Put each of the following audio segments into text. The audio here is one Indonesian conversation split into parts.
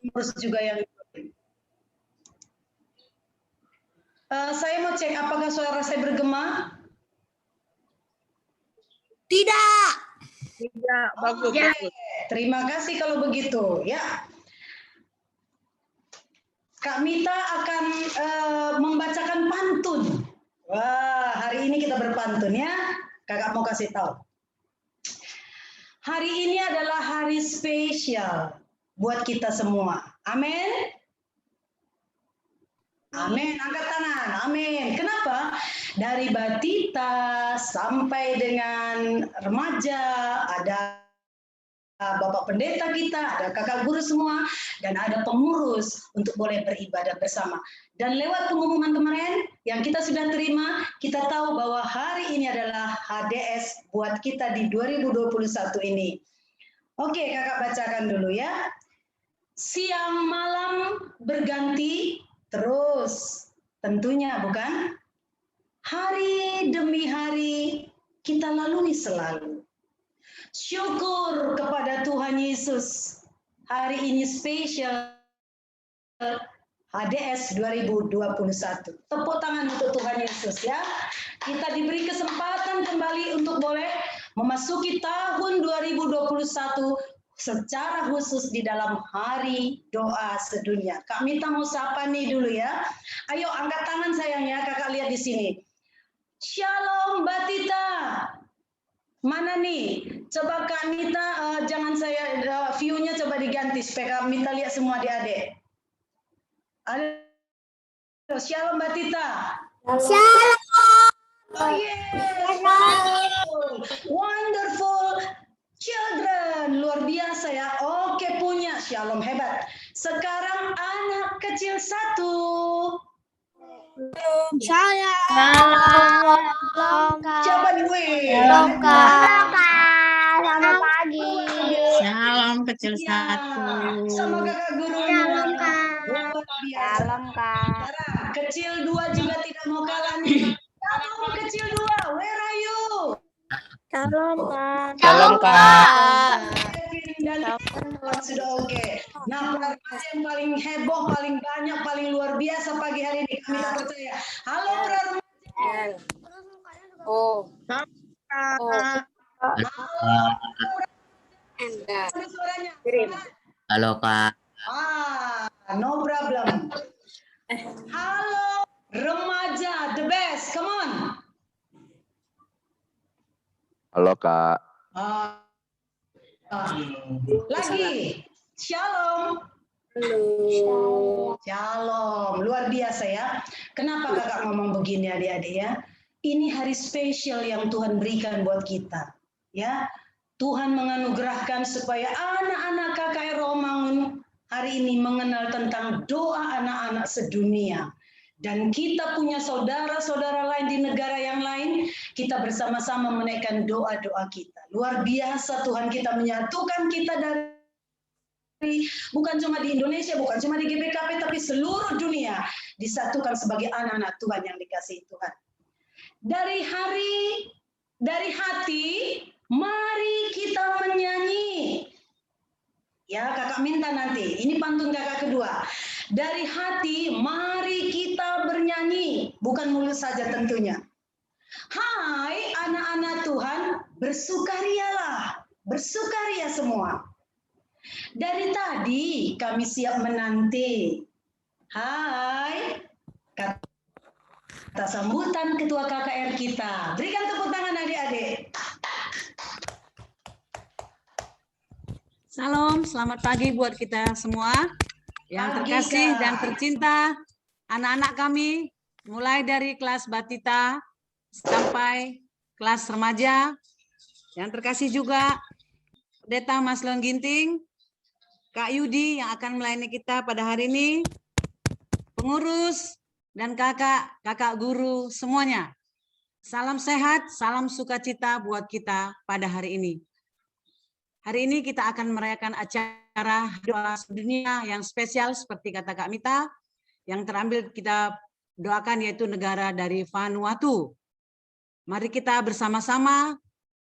Terus juga yang saya mau cek apakah suara saya bergema? Tidak. Tidak, bagus, Oke, bagus. terima kasih kalau begitu ya. Kak Mita akan membacakan pantun. Wah, hari ini kita berpantun ya. Kakak mau kasih tahu. Hari ini adalah hari spesial buat kita semua. Amin. Amin, angkat tangan. Amin. Kenapa? Dari batita sampai dengan remaja, ada Bapak Pendeta kita, ada kakak guru semua, dan ada pengurus untuk boleh beribadah bersama. Dan lewat pengumuman kemarin yang kita sudah terima, kita tahu bahwa hari ini adalah HDS buat kita di 2021 ini. Oke, kakak bacakan dulu ya. Siang malam berganti terus, tentunya bukan? Hari demi hari kita lalui selalu. Syukur kepada Tuhan Yesus. Hari ini spesial HDS 2021. Tepuk tangan untuk Tuhan Yesus ya. Kita diberi kesempatan kembali untuk boleh memasuki tahun 2021 secara khusus di dalam hari doa sedunia. Kak Mita mau sapa nih dulu ya. Ayo angkat tangan sayang ya, kakak lihat di sini. Shalom Mbak Tita. Mana nih? Coba Kak Mita, jangan saya view-nya coba diganti supaya Kak Mita lihat semua adik-adik. Halo, shalom Mbak Tita. Shalom. Oh yeah. Wonderful children. Luar biasa ya. Oke punya. Shalom hebat. Sekarang anak kecil satu. Saya. Siapa nih? Wih. Shalom selamat pagi. Shalom kecil Ya, satu. sama kakak gurunya. Shalom, Kak. Luar biasa. Shalom Kak. Sekarang kecil dua juga tidak mau kalah nih. Shalom kecil dua. Where are you? Shalom Kak. Shalom, Kak. Kevin dan sudah oke. Nah, remaja yang paling heboh, paling banyak, paling luar biasa pagi hari ini kami tak percaya. Halo remaja. Oh. Suaranya. Halo Kak. No problem. Halo remaja, the best. Come on. Halo Kak. Lagi. Shalom. Shalom. Luar biasa ya. Kenapa kakak ngomong begini adik-adik ya? Ini hari spesial yang Tuhan berikan buat kita. Ya. Tuhan menganugerahkan supaya anak-anak KKR Romangun hari ini mengenal tentang doa anak-anak sedunia. Dan kita punya saudara-saudara lain di negara yang lain, kita bersama-sama menaikkan doa-doa kita. Luar biasa Tuhan kita menyatukan kita dari bukan cuma di Indonesia, bukan cuma di GBKP, tapi seluruh dunia disatukan sebagai anak-anak Tuhan yang dikasihi Tuhan. Dari hati, mari kita menyanyi. Ya, kakak minta nanti. Ini pantun kakak kedua. Dari hati, mari kita bernyanyi. Bukan mulut saja tentunya. Hai anak-anak Tuhan, bersukarialah. Bersukaria semua. Dari tadi kami siap menanti. Hai, kata sambutan ketua KKR kita. Berikan tepuk tangan adik-adik. Salam, selamat pagi buat kita semua yang terkasih dan tercinta, anak-anak kami, mulai dari kelas batita sampai kelas remaja, yang terkasih juga Pendeta Mas Lon Ginting, Kak Yudi yang akan melayani kita pada hari ini, pengurus dan kakak guru semuanya. Salam sehat, salam sukacita buat kita pada hari ini. Hari ini kita akan merayakan acara doa sedunia yang spesial seperti kata Kak Mita, yang terambil kita doakan yaitu negara dari Vanuatu. Mari kita bersama-sama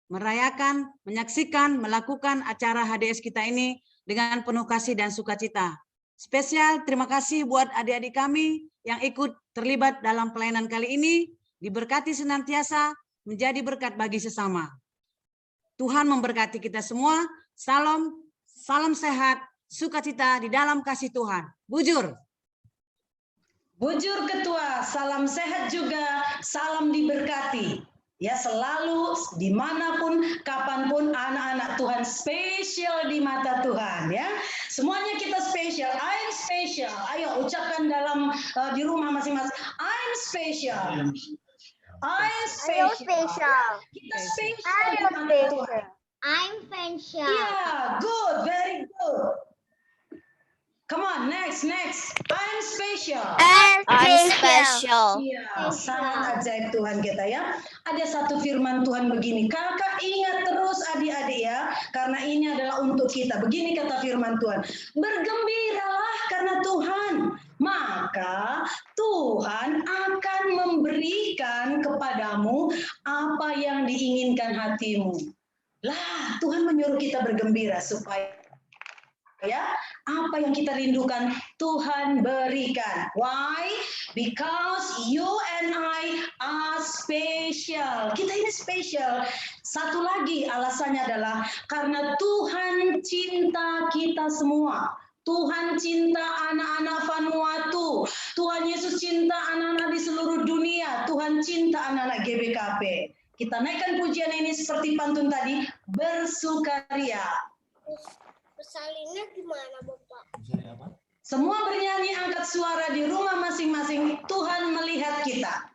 merayakan, menyaksikan, melakukan acara HDS kita ini dengan penuh kasih dan sukacita. Spesial terima kasih buat adik-adik kami yang ikut terlibat dalam pelayanan kali ini. Diberkati senantiasa, menjadi berkat bagi sesama. Tuhan memberkati kita semua. Salam sehat, sukacita di dalam kasih Tuhan. Bujur. Bujur Ketua, salam sehat juga, salam diberkati. Ya, selalu dimanapun, kapanpun anak-anak Tuhan spesial di mata Tuhan. Ya, semuanya kita spesial. I'm special. Ayo ucapkan dalam di rumah masing-masing. I'm special. I'm special. special. Kita spesial di mata Tuhan. I'm special. Yeah, good, very good. Come on, next. I'm special. I'm special. Iya, sangat ajaib Tuhan kita ya. Ada satu firman Tuhan begini, kakak ingat terus adik-adik ya, karena ini adalah untuk kita. Begini kata firman Tuhan, bergembiralah karena Tuhan, maka Tuhan akan memberikan kepadamu apa yang diinginkan hatimu. Lah, Tuhan menyuruh kita bergembira supaya ya, apa yang kita rindukan Tuhan berikan. Why? Because you and I are special. Kita ini spesial. Satu lagi alasannya adalah karena Tuhan cinta kita semua. Tuhan cinta anak-anak Vanuatu. Tuhan Yesus cinta anak-anak di seluruh dunia. Tuhan cinta anak-anak GBKP. Kita naikkan pujian ini seperti pantun tadi, bersukaria. Salinnya gimana, Bapak? Semua bernyanyi, angkat suara di rumah masing-masing. Tuhan melihat kita.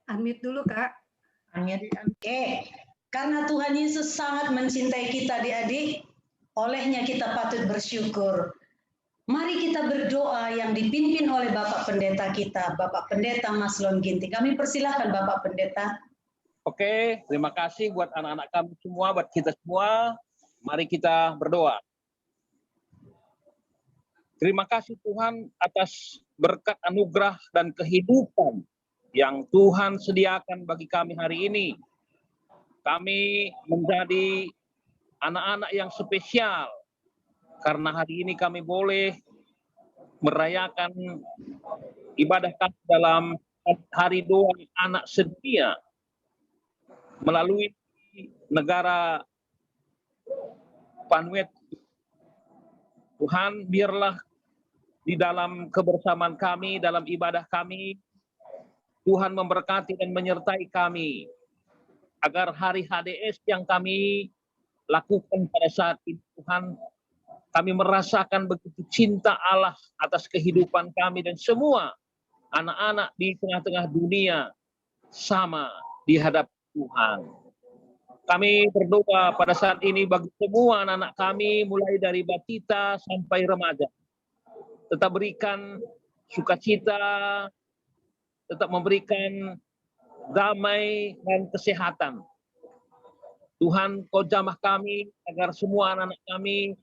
Unmute dulu, Kak. Oke, karena Tuhan Yesus sangat mencintai kita adik-adik, olehnya kita patut bersyukur. Mari kita berdoa yang dipimpin oleh Bapak Pendeta kita, Bapak Pendeta Maslon Ginting. Kami persilahkan Bapak Pendeta. Oke, terima kasih buat anak-anak kami semua, buat kita semua. Mari kita berdoa. Terima kasih Tuhan atas berkat anugerah dan kehidupan yang Tuhan sediakan bagi kami hari ini. Kami menjadi anak-anak yang spesial karena hari ini kami boleh merayakan ibadah kami dalam hari doa anak sedunia melalui negara Vanuatu. Tuhan, biarlah di dalam kebersamaan kami, dalam ibadah kami, Tuhan memberkati dan menyertai kami, agar hari HDS yang kami lakukan pada saat ini, Tuhan, kami merasakan begitu cinta Allah atas kehidupan kami dan semua anak-anak di tengah-tengah dunia sama di hadapan Tuhan. Kami berdoa pada saat ini bagi semua anak-anak kami, mulai dari batita sampai remaja. Tetap berikan sukacita, tetap memberikan damai dan kesehatan. Tuhan, Kau jamah kami agar semua anak-anak kami,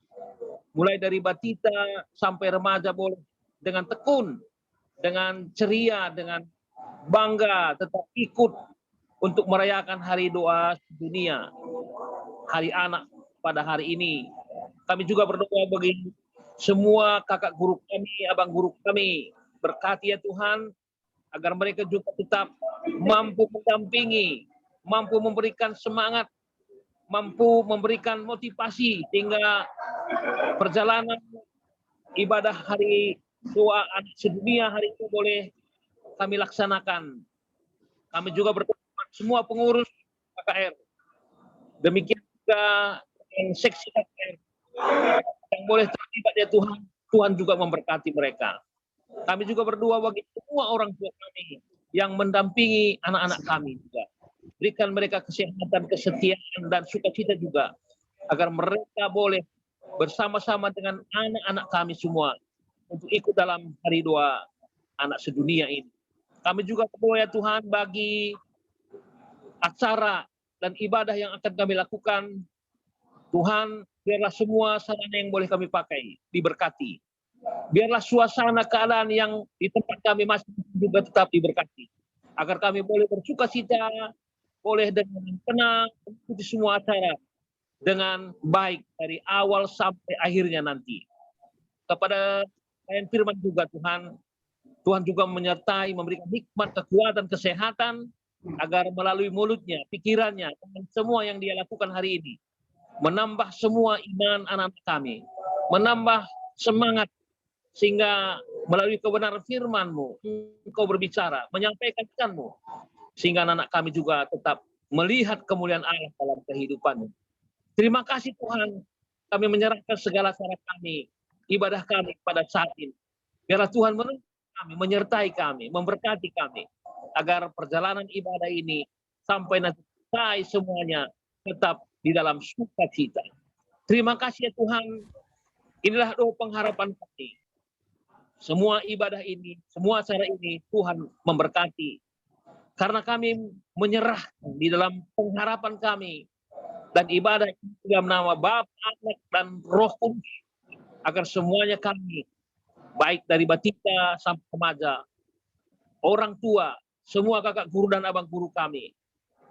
mulai dari batita sampai remaja, boleh dengan tekun, dengan ceria, dengan bangga tetap ikut untuk merayakan hari doa dunia, hari anak pada hari ini. Kami juga berdoa bagi semua kakak guru kami, abang guru kami. Berkati ya Tuhan, agar mereka juga tetap mampu mendampingi, mampu memberikan semangat, mampu memberikan motivasi, sehingga perjalanan ibadah hari doa anak sedunia hari ini boleh kami laksanakan. Kami juga berdoa semua pengurus KKR. Demikian juga yang seksi KKR yang boleh terlibat ya Tuhan, Tuhan juga memberkati mereka. Kami juga berdoa bagi semua orang tua kami yang mendampingi anak-anak kami juga. Berikan mereka kesehatan, kesetiaan, dan sukacita juga, agar mereka boleh bersama-sama dengan anak-anak kami semua untuk ikut dalam hari doa anak sedunia ini. Kami juga berdoa ya Tuhan bagi acara dan ibadah yang akan kami lakukan. Tuhan, biarlah semua sarana yang boleh kami pakai diberkati. Biarlah suasana keadaan yang di tempat kami masih juga tetap diberkati. Agar kami boleh bersukacita, boleh dengan tenang, mengikuti semua acara dengan baik dari awal sampai akhirnya nanti. Kepada pelayan firman juga Tuhan, Tuhan juga menyertai, memberikan hikmat, kekuatan, kesehatan, agar melalui mulutnya, pikirannya, dan semua yang dia lakukan hari ini, menambah semua iman anak-anak kami, menambah semangat, sehingga melalui kebenaran firman-Mu, Engkau berbicara, menyampaikan pesan-Mu, sehingga anak-anak kami juga tetap melihat kemuliaan Allah dalam kehidupan-Mu. Terima kasih Tuhan, kami menyerahkan segala cara kami, ibadah kami pada saat ini. Biarlah Tuhan menuntun kami, menyertai kami, memberkati kami, agar perjalanan ibadah ini sampai nanti selesai semuanya tetap di dalam sukacita. Terima kasih ya Tuhan, inilah doa pengharapan kami. Semua ibadah ini, semua acara ini Tuhan memberkati. Karena kami menyerah di dalam pengharapan kami dan ibadah dalam nama Bapa, Anak, dan Roh Kudus, agar semuanya kami, baik dari batita sampai remaja, orang tua, semua kakak guru dan abang guru kami,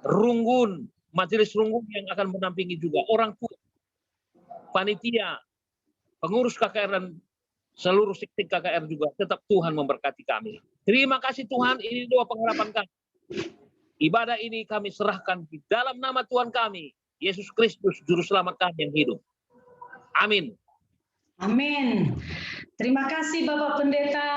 runggun, majelis runggun yang akan mendampingi juga, orang tua, panitia, pengurus KKR, dan seluruh sektor KKR juga, tetap Tuhan memberkati kami. Terima kasih Tuhan, ini doa pengharapan kami. Ibadah ini kami serahkan di dalam nama Tuhan kami, Yesus Kristus, Juru Selamat kami yang hidup. Amin. Amin. Terima kasih Bapak Pendeta.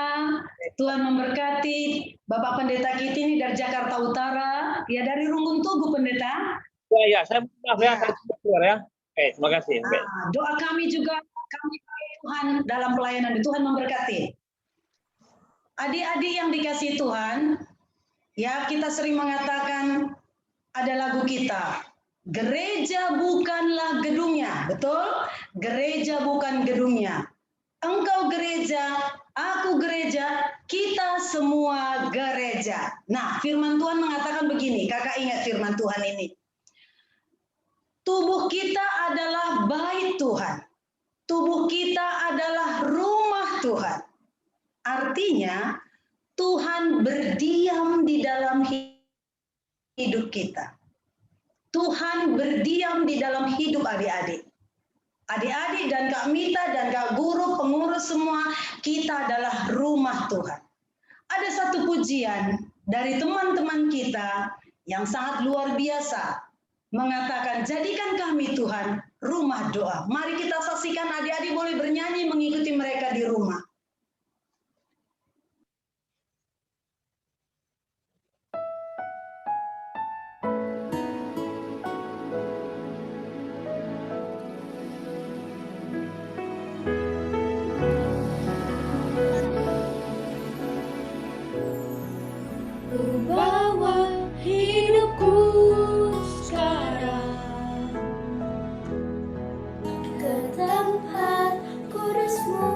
Tuhan memberkati Bapak Pendeta kita ini dari Jakarta Utara. Ya, dari Runggun Tugu Pendeta. Ya, saya maaf ya, saya keluar ya. Oke, terima kasih. Nah, doa kami juga, kami Tuhan dalam pelayanan, Tuhan memberkati. Adik-adik yang dikasihi Tuhan, ya kita sering mengatakan ada lagu kita, gereja bukanlah gedungnya, betul? Gereja bukan gedungnya. Engkau gereja, aku gereja, kita semua gereja. Nah, firman Tuhan mengatakan begini, kakak ingat firman Tuhan ini. Tubuh kita adalah bait Tuhan. Tubuh kita adalah rumah Tuhan. Artinya, Tuhan berdiam di dalam hidup kita. Tuhan berdiam di dalam hidup adik-adik. Adik-adik dan Kak Mita dan Kak Guru, pengurus semua, kita adalah rumah Tuhan. Ada satu pujian dari teman-teman kita yang sangat luar biasa, mengatakan, jadikan kami Tuhan rumah doa. Mari kita saksikan, adik-adik boleh bernyanyi mengikuti mereka di rumah. Bawa hidupku sekarang ke tempat kudus-Mu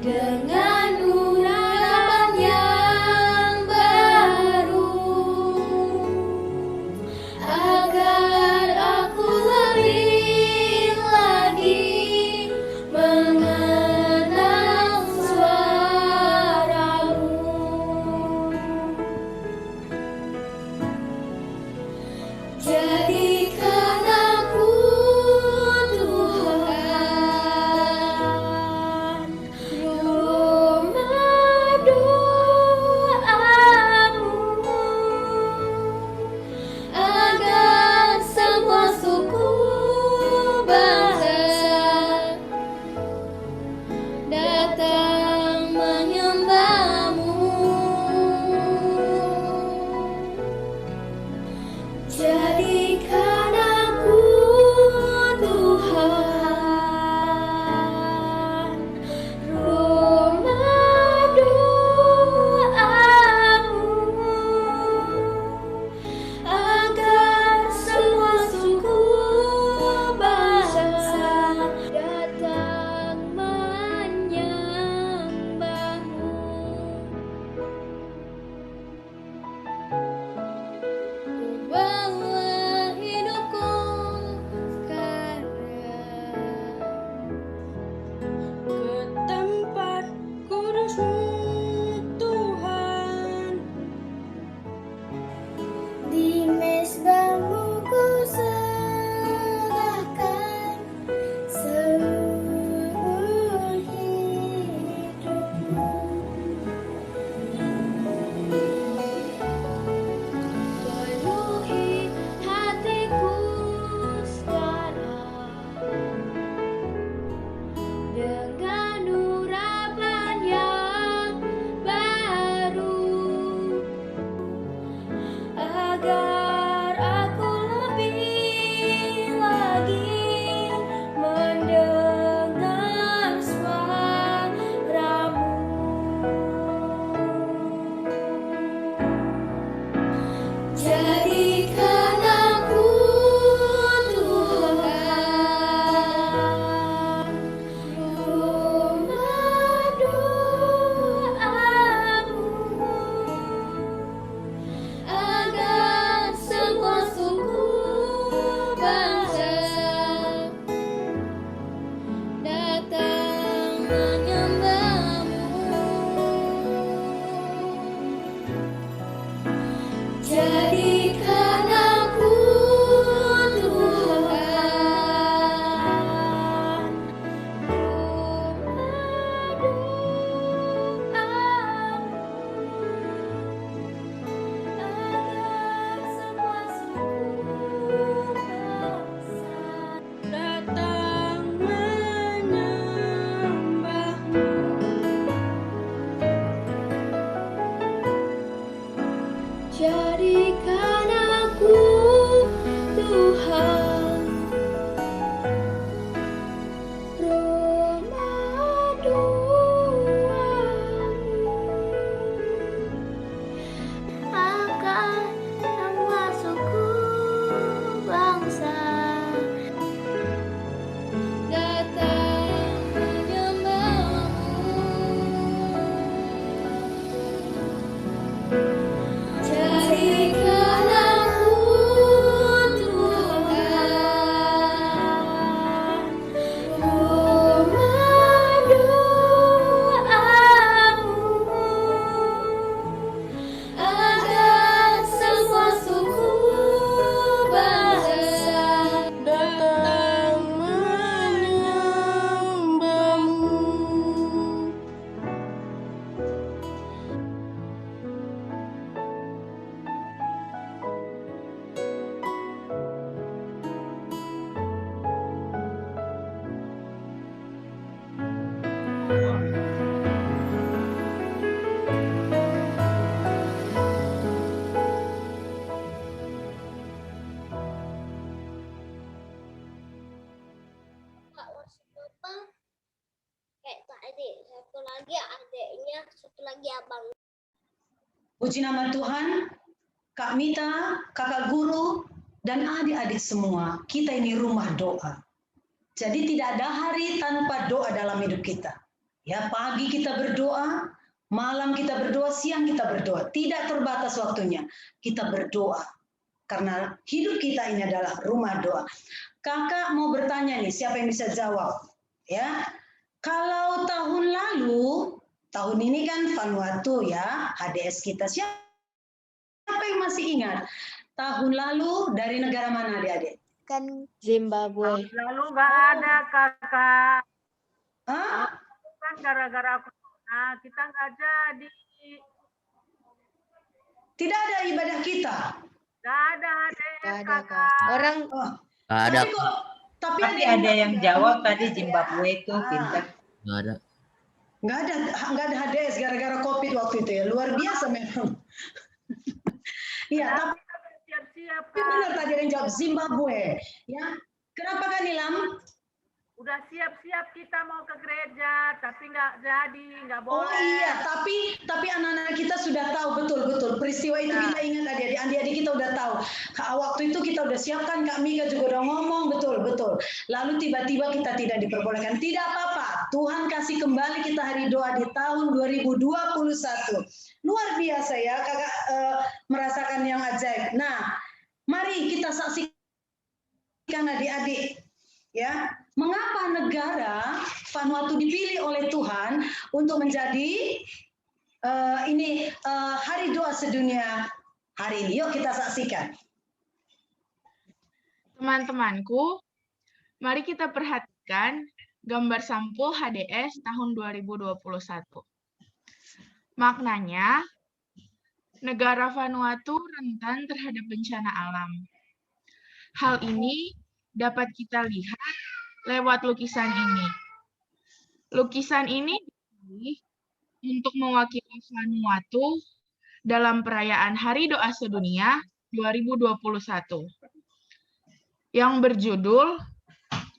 dengan urapan yang baru, agar aku lebih lagi mengenal suaramu. Jadikan aku Tuhan rumah doamu, agar semua suku bangsa datang menyembahmu. Jadikan aku Tuhan rumah doamu, agar semua suku bangsa datang menyembahmu. Ku bawa hidupku sekarang ke tempat kudus-Mu, Tuhan. Di mezbah-Mu ku serahkan seluruh hidupku. Penuhi hatiku sekarang dengan urapan yang baru, agar aku lebih lagi mendengar suara-Mu. Jadikan aku Tuhan rumah doamu, agar semua suku bangsa datang menyembahmu. Jadikan aku Tuhan rumah doamu, agar semua suku bangsa datang menyembahmu. Jadikan aku Tuhan rumah doamu, agar semua suku bangsa datang menyembahmu. Jadikan aku Tuhan rumah doamu, agar semua suku bangsa datang menyembahmu. Kak, maksud Bapak kayak tadi, satu lagi adiknya, satu lagi abang. Puji nama Tuhan, Kak Mita, kakak guru, dan adik-adik semua, kita ini rumah doa. Jadi tidak ada hari tanpa doa dalam hidup kita. Ya, pagi kita berdoa, malam kita berdoa, siang kita berdoa. Tidak terbatas waktunya. Kita berdoa. Karena hidup kita ini adalah rumah doa. Kakak mau bertanya nih, siapa yang bisa jawab? Ya, kalau tahun lalu, tahun ini kan Vanuatu ya, HDS kita. Siapa yang masih ingat? Tahun lalu dari negara mana adik-adik? Kan Zimbabwe. Lalu nggak ada kakak. Hah? Kan gara-gara corona kita nggak jadi. Tidak ada ibadah kita. Nggak ada HDS Gak ada, Kak. kakak. Orang Oh, Nggak ada, tapi kok, tapi Tapi ada yang jawab tadi Zimbabwe itu Ah. pintar. nggak ada. Nggak ada HDS gara-gara COVID waktu itu ya. Luar biasa memang. Iya, tapi Siap-siap benar kak. tadi ada yang jawab Zimbabwe. Ya, kenapa kan Nilam? Udah siap-siap kita mau ke gereja, tapi nggak jadi, nggak Oh boleh. iya, tapi anak-anak kita sudah tahu betul peristiwa itu kita ingat adik-adik kita udah tahu. Waktu itu kita udah siapkan, Kak Mika juga udah ngomong betul. Lalu tiba-tiba kita tidak diperbolehkan. Tidak apa-apa, Tuhan kasih kembali kita hari doa di tahun 2021. Luar biasa ya, kakak merasakan yang ajaib. Nah, mari kita saksikan adik-adik. Ya, mengapa negara Vanuatu dipilih oleh Tuhan untuk menjadi hari doa sedunia hari ini? Yuk kita saksikan. Teman-temanku, mari kita perhatikan gambar sampul HDS tahun 2021. Maknanya, negara Vanuatu rentan terhadap bencana alam. Hal ini dapat kita lihat lewat lukisan ini. Lukisan ini dipilih untuk mewakili Vanuatu dalam perayaan Hari Doa Sedunia 2021 yang berjudul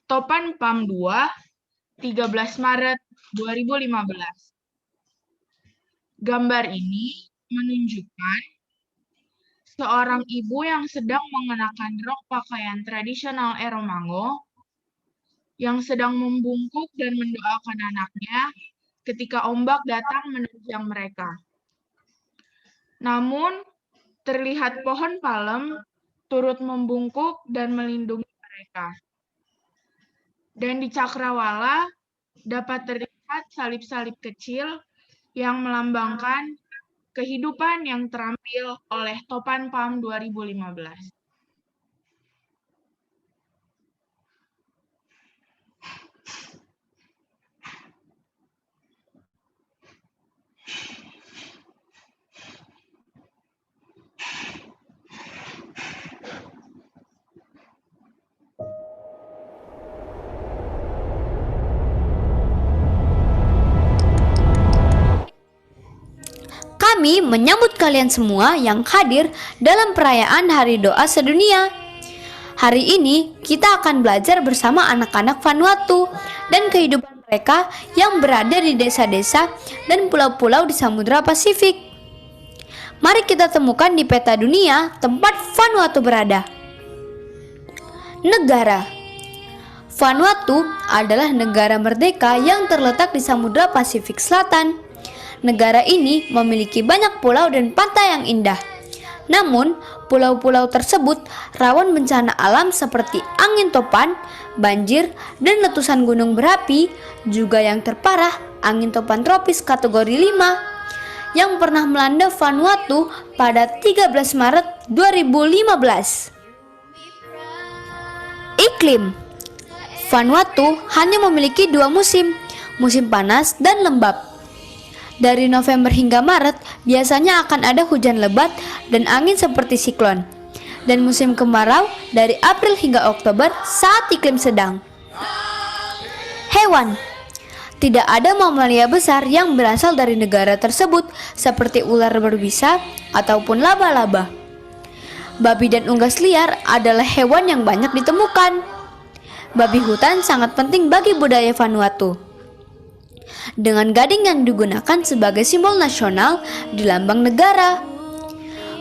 Topan Pam 2, 13 Maret 2015. Gambar ini menunjukkan seorang ibu yang sedang mengenakan rok pakaian tradisional Eromango yang sedang membungkuk dan mendoakan anaknya ketika ombak datang menerjang mereka. Namun, terlihat pohon palem turut membungkuk dan melindungi mereka. Dan di cakrawala dapat terlihat salib-salib kecil yang melambangkan kehidupan yang terampil oleh Topan Pam 2015. Kami menyambut kalian semua yang hadir dalam perayaan Hari Doa Sedunia. Hari ini kita akan belajar bersama anak-anak Vanuatu dan kehidupan mereka yang berada di desa-desa dan pulau-pulau di Samudra Pasifik. Mari kita temukan di peta dunia tempat Vanuatu berada. Negara Vanuatu adalah negara merdeka yang terletak di Samudra Pasifik Selatan. Negara ini memiliki banyak pulau dan pantai yang indah. Namun, pulau-pulau tersebut rawan bencana alam seperti angin topan, banjir, dan letusan gunung berapi, juga yang terparah angin topan tropis kategori 5 yang pernah melanda Vanuatu pada 13 Maret 2015. Iklim Vanuatu hanya memiliki 2 musim, musim panas dan lembab. Dari November hingga Maret, biasanya akan ada hujan lebat dan angin seperti siklon. Dan musim kemarau dari April hingga Oktober saat iklim sedang. Hewan Tidak ada mamalia besar yang berasal dari negara tersebut seperti ular berbisa ataupun laba-laba. Babi dan unggas liar adalah hewan yang banyak ditemukan. Babi hutan sangat penting bagi budaya Vanuatu. Dengan gading yang digunakan sebagai simbol nasional di lambang negara.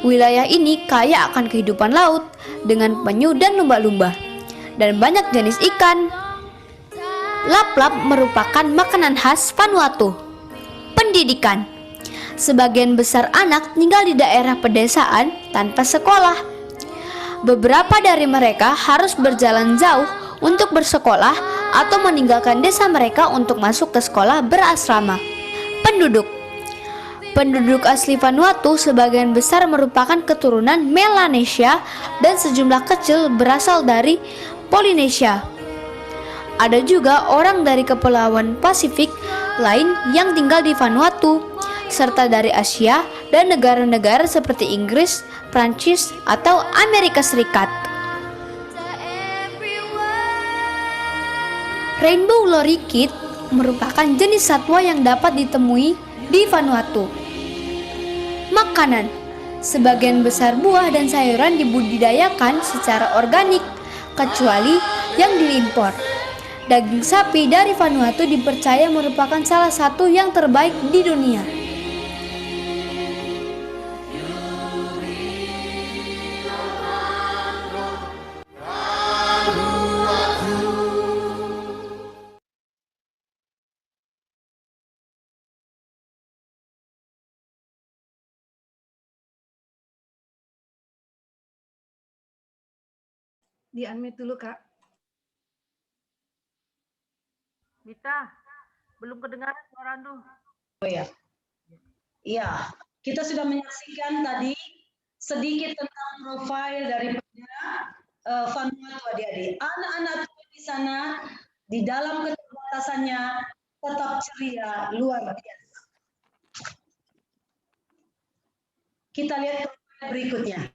Wilayah ini kaya akan kehidupan laut dengan penyu dan lumba-lumba dan banyak jenis ikan. Laplap merupakan makanan khas Vanuatu. Pendidikan. Sebagian besar anak tinggal di daerah pedesaan tanpa sekolah. Beberapa dari mereka harus berjalan jauh untuk bersekolah atau meninggalkan desa mereka untuk masuk ke sekolah berasrama. Penduduk. Penduduk asli Vanuatu sebagian besar merupakan keturunan Melanesia dan sejumlah kecil berasal dari Polinesia. Ada juga orang dari kepulauan Pasifik lain yang tinggal di Vanuatu, serta dari Asia dan negara-negara seperti Inggris, Prancis, atau Amerika Serikat. Rainbow lorikeet merupakan jenis satwa yang dapat ditemui di Vanuatu. Makanan. Sebagian besar buah dan sayuran dibudidayakan secara organik, kecuali yang diimpor. Daging sapi dari Vanuatu dipercaya merupakan salah satu yang terbaik di dunia. Di-unmute dulu, Kak. Mita, belum kedengaran suara Anu. Oh ya. Iya, kita sudah menyaksikan tadi sedikit tentang profil daripada Vanuatu adik-adik. Anak-anak di sana di dalam keterbatasannya tetap ceria, luar biasa. Kita lihat profil berikutnya.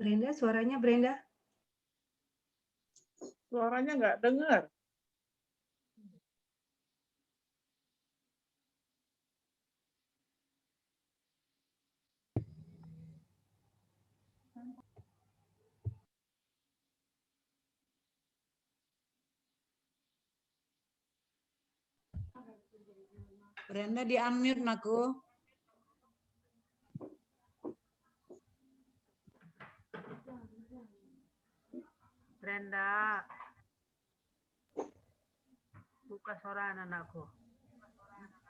Brenda, suaranya Brenda? Suaranya nggak dengar. Brenda di-unmute, Naku. Brenda, buka suara anakku.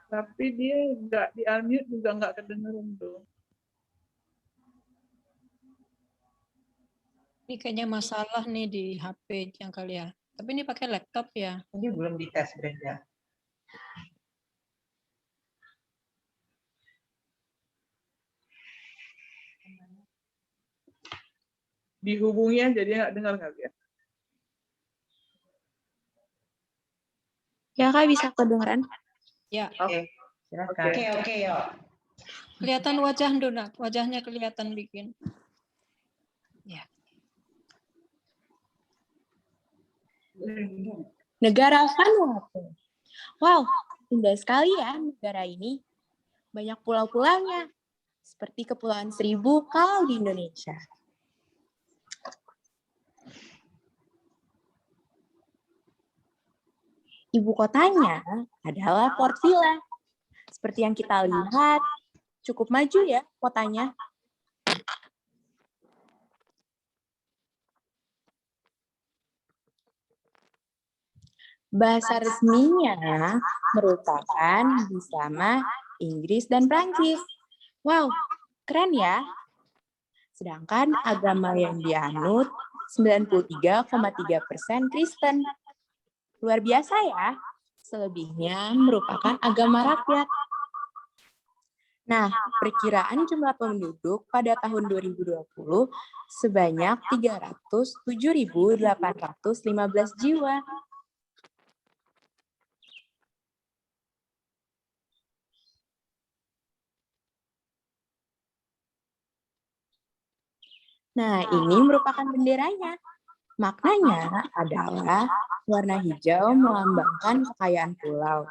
Tapi dia nggak di-unmute juga nggak kedengeran tuh. Ini kayaknya masalah nih di HP yang kali ya. Tapi ini pakai laptop ya. Ini belum dites, Brenda. Dihubungi aja, dia nggak dengar kali ya. Ya Kak, bisa kedengeran? Ya. Oke, silakan. Oke, yuk. Kelihatan wajah Dona, wajahnya kelihatan bikin. Ya. Negara Vanuatu. Wow, indah sekali ya negara ini. Banyak pulau-pulaunya, seperti Kepulauan Seribu kalau di Indonesia. Ibu kotanya adalah Port Vila. Seperti yang kita lihat, cukup maju ya kotanya. Bahasa resminya merupakan bersama Inggris dan Prancis. Wow, keren ya. Sedangkan agama yang dianut 93,3% Kristen. Luar biasa ya. Selebihnya merupakan agama rakyat. Nah, perkiraan jumlah penduduk pada tahun 2020 sebanyak 307.815 jiwa. Nah, ini merupakan benderanya. Maknanya adalah warna hijau melambangkan kekayaan pulau,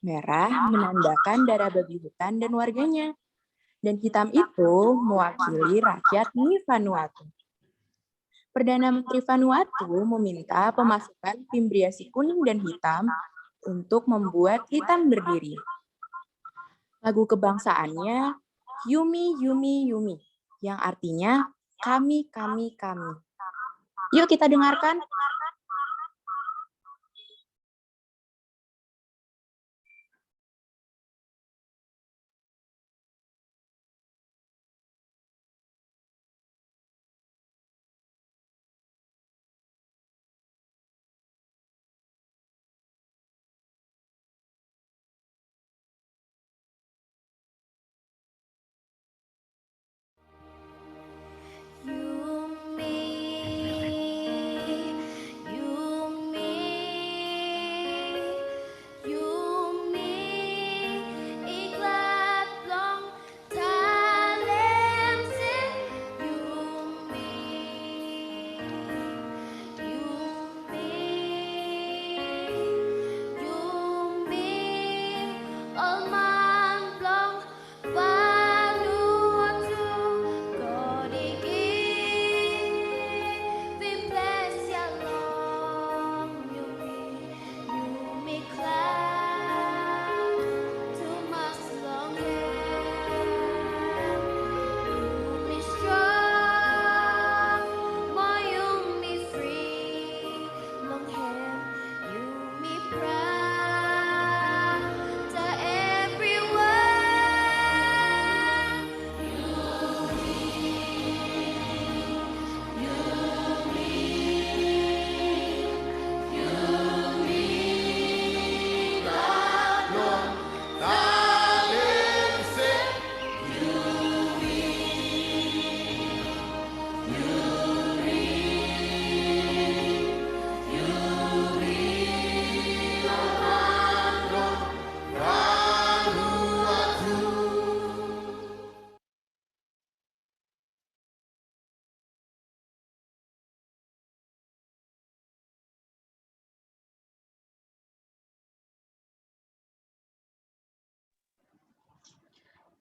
merah menandakan darah babi hutan dan warganya, dan hitam itu mewakili rakyat di Vanuatu. Perdana Menteri Vanuatu meminta pemasukan Fimbriasi kuning dan hitam untuk membuat hitam berdiri. Lagu kebangsaannya Yumi Yumi Yumi, yang artinya kami, kami, kami. Yuk kita dengarkan.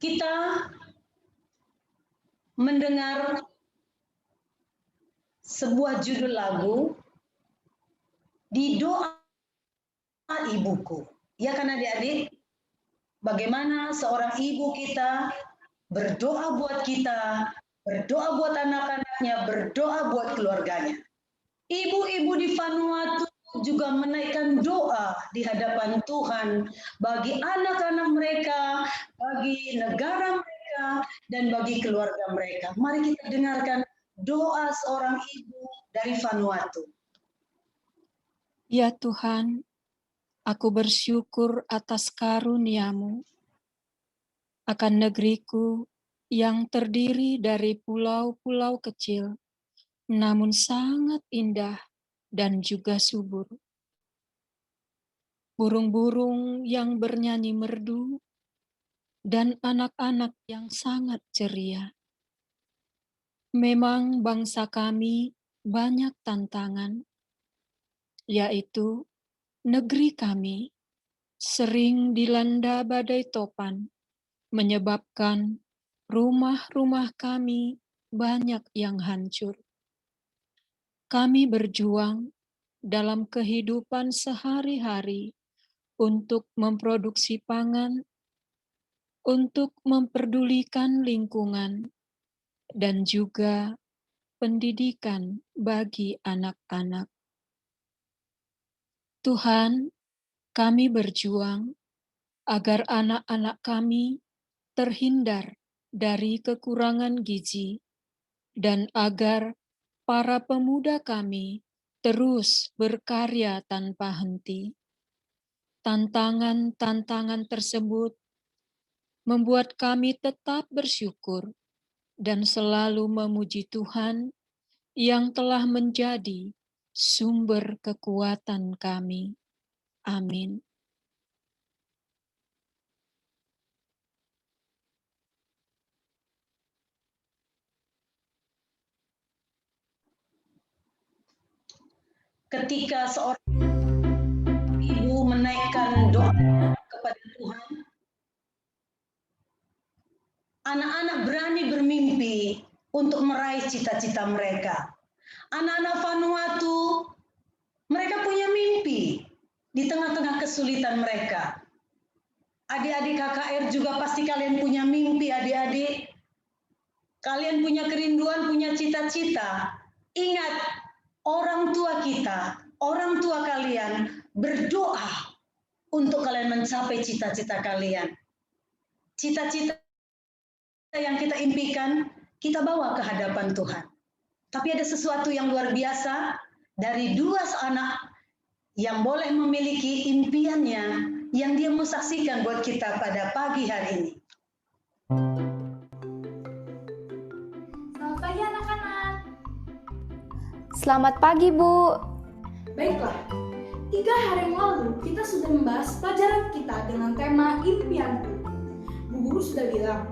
Kita mendengar sebuah judul lagu di doa ibuku. Ya kan adik-adik? Bagaimana seorang ibu kita berdoa buat kita, berdoa buat anak-anaknya, berdoa buat keluarganya. Ibu-ibu di Vanuatu juga menaikkan doa di hadapan Tuhan bagi anak-anak mereka, bagi negara mereka, dan bagi keluarga mereka. Mari kita dengarkan doa seorang ibu dari Vanuatu. Ya Tuhan, aku bersyukur atas karunia-Mu akan negeriku yang terdiri dari pulau-pulau kecil, namun sangat indah dan juga subur. Burung-burung yang bernyanyi merdu dan anak-anak yang sangat ceria. Memang bangsa kami banyak tantangan, yaitu negeri kami sering dilanda badai topan, menyebabkan rumah-rumah kami banyak yang hancur. Kami berjuang dalam kehidupan sehari-hari untuk memproduksi pangan, untuk memperdulikan lingkungan, dan juga pendidikan bagi anak-anak. Tuhan, kami berjuang agar anak-anak kami terhindar dari kekurangan gizi dan agar para pemuda kami terus berkarya tanpa henti. Tantangan-tantangan tersebut membuat kami tetap bersyukur dan selalu memuji Tuhan yang telah menjadi sumber kekuatan kami. Amin. Ketika seorang ibu menaikkan doa kepada Tuhan, anak-anak berani bermimpi untuk meraih cita-cita mereka. Anak-anak Vanuatu, mereka punya mimpi di tengah-tengah kesulitan mereka. Adik-adik KKR juga pasti kalian punya mimpi, adik-adik. Kalian punya kerinduan, punya cita-cita. Ingat, orang tua kita, orang tua kalian berdoa untuk kalian mencapai cita-cita kalian. Cita-cita yang kita impikan, kita bawa ke hadapan Tuhan. Tapi ada sesuatu yang luar biasa dari dua anak yang boleh memiliki impiannya yang dia mau saksikan buat kita pada pagi hari ini. Selamat pagi anak-anak. Selamat pagi, Bu. Baiklah, 3 hari yang lalu kita sudah membahas pelajaran kita dengan tema impianku. Bu Guru sudah bilang,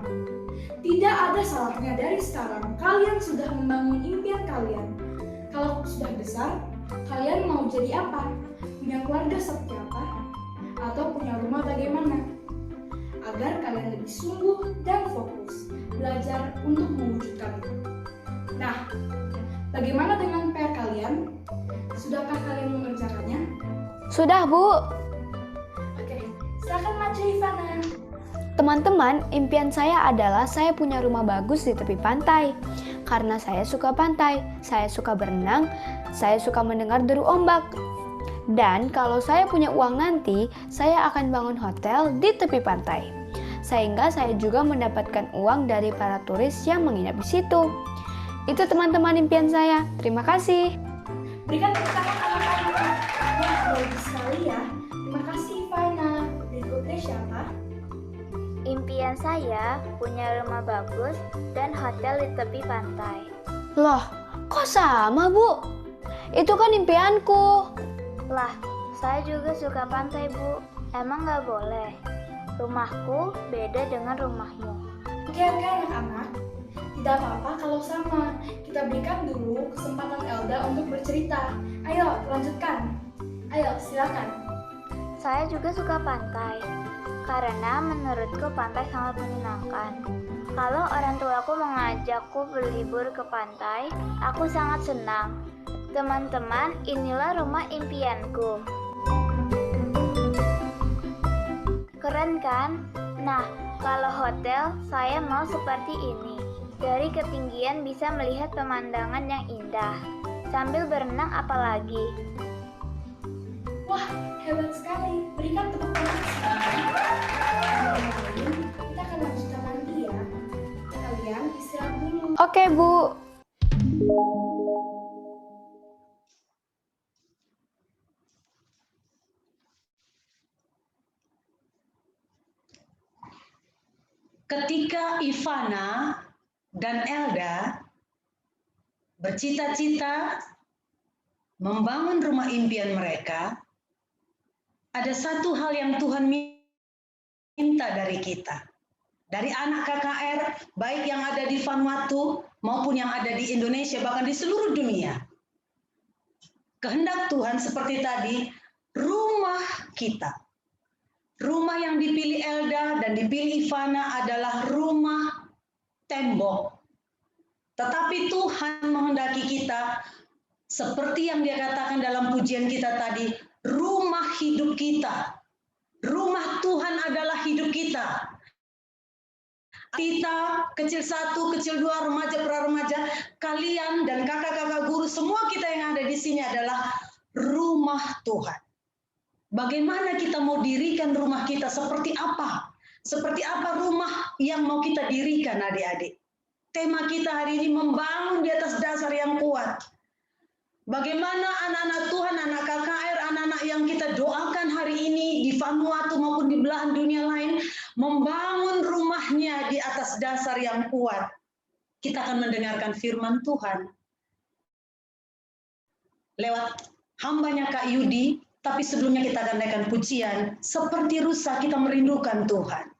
tidak ada salahnya dari sekarang kalian sudah membangun impian kalian. Kalau sudah besar, kalian mau jadi apa? Punya keluarga seperti apa? Atau punya rumah bagaimana? Agar kalian lebih sungguh dan fokus belajar untuk mewujudkan itu. Nah, bagaimana dengan PR kalian? Sudahkah kalian mengerjakannya? Sudah, Bu. Oke, silakan maju Ivana. Teman-teman, impian saya adalah saya punya rumah bagus di tepi pantai. Karena saya suka pantai, saya suka berenang, saya suka mendengar deru ombak. Dan kalau saya punya uang nanti, saya akan bangun hotel di tepi pantai. Sehingga saya juga mendapatkan uang dari para turis yang menginap di situ. Itu teman-teman impian saya. Terima kasih. Berikan tepuk tangan anak-anak. Wah, bagus sekali ya. Terima kasih Ivana. Berikutnya siapa? Impian saya punya rumah bagus dan hotel di tepi pantai. Loh, kok sama, Bu? Itu kan impianku. Lah, saya juga suka pantai, Bu. Emang nggak boleh? Rumahku beda dengan rumahmu. Oke anak-anak. Tidak apa-apa kalau sama. Kita berikan dulu kesempatan Elda untuk bercerita. Ayo, lanjutkan. Ayo, silakan. Saya juga suka pantai. Karena menurutku pantai sangat menyenangkan. Kalau orang tuaku mengajakku berlibur ke pantai, aku sangat senang. Teman-teman, inilah rumah impianku. Keren kan? Nah, kalau hotel, saya mau seperti ini. Dari ketinggian bisa melihat pemandangan yang indah. Sambil berenang apalagi. Wah, hebat sekali. Berikan tepuk tangan. Kita akan lanjutkan nanti ya. Kalian istirahat dulu. Oke, Bu. Ketika Ivana dan Elda bercita-cita membangun rumah impian mereka, ada satu hal yang Tuhan minta dari kita. Dari anak KKR, baik yang ada di Vanuatu maupun yang ada di Indonesia, bahkan di seluruh dunia. Kehendak Tuhan seperti tadi, rumah kita. Rumah yang dipilih Elda dan dipilih Ivana adalah rumah tembok. Tetapi Tuhan menghendaki kita, seperti yang dia katakan dalam pujian kita tadi, rumah hidup kita. Rumah Tuhan adalah hidup kita. Kita, kecil 1, kecil 2, remaja, pra-remaja, kalian dan kakak-kakak guru, semua kita yang ada di sini adalah rumah Tuhan. Bagaimana kita mau dirikan rumah kita, seperti apa? Seperti apa rumah yang mau kita dirikan, adik-adik? Tema kita hari ini membangun di atas dasar yang kuat. Bagaimana anak-anak Tuhan, anak KKR, anak-anak yang kita doakan hari ini di Vanuatu maupun di belahan dunia lain, membangun rumahnya di atas dasar yang kuat. Kita akan mendengarkan firman Tuhan lewat hambanya Kak Yudi. Tapi sebelumnya kita akan naikkan pujian, seperti rusa kita merindukan Tuhan.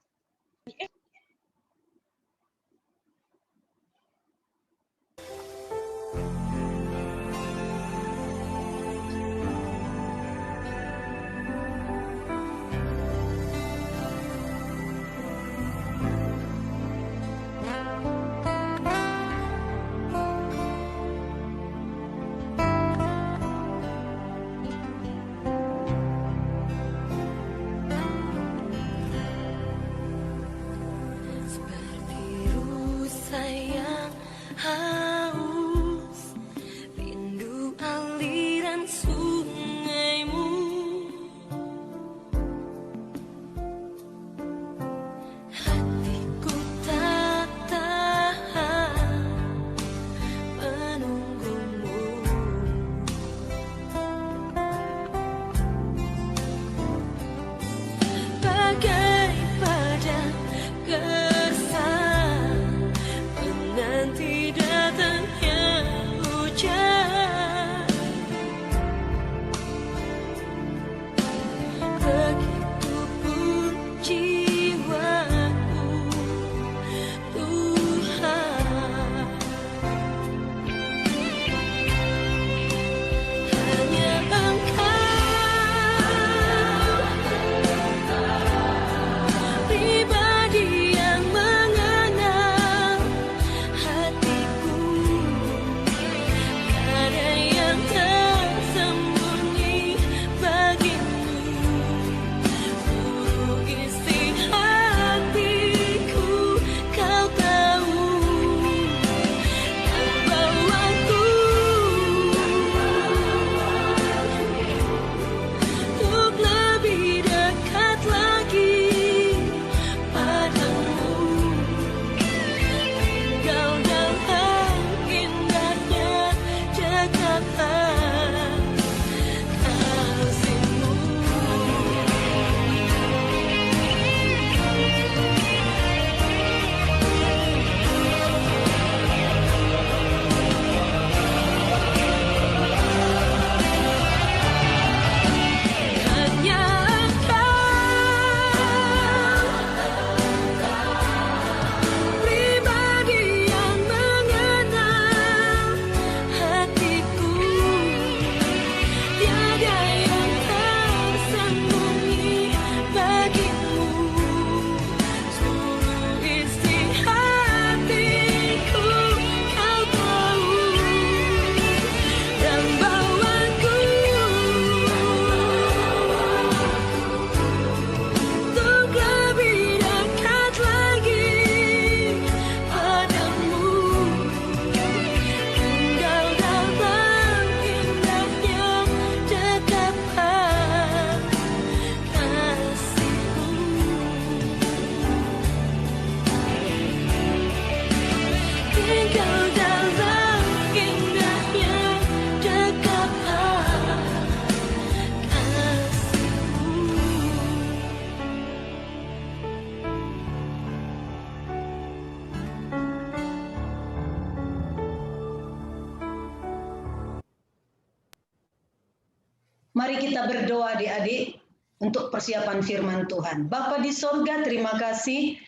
Mari kita berdoa adik-adik untuk persiapan firman Tuhan. Bapa di sorga, terima kasih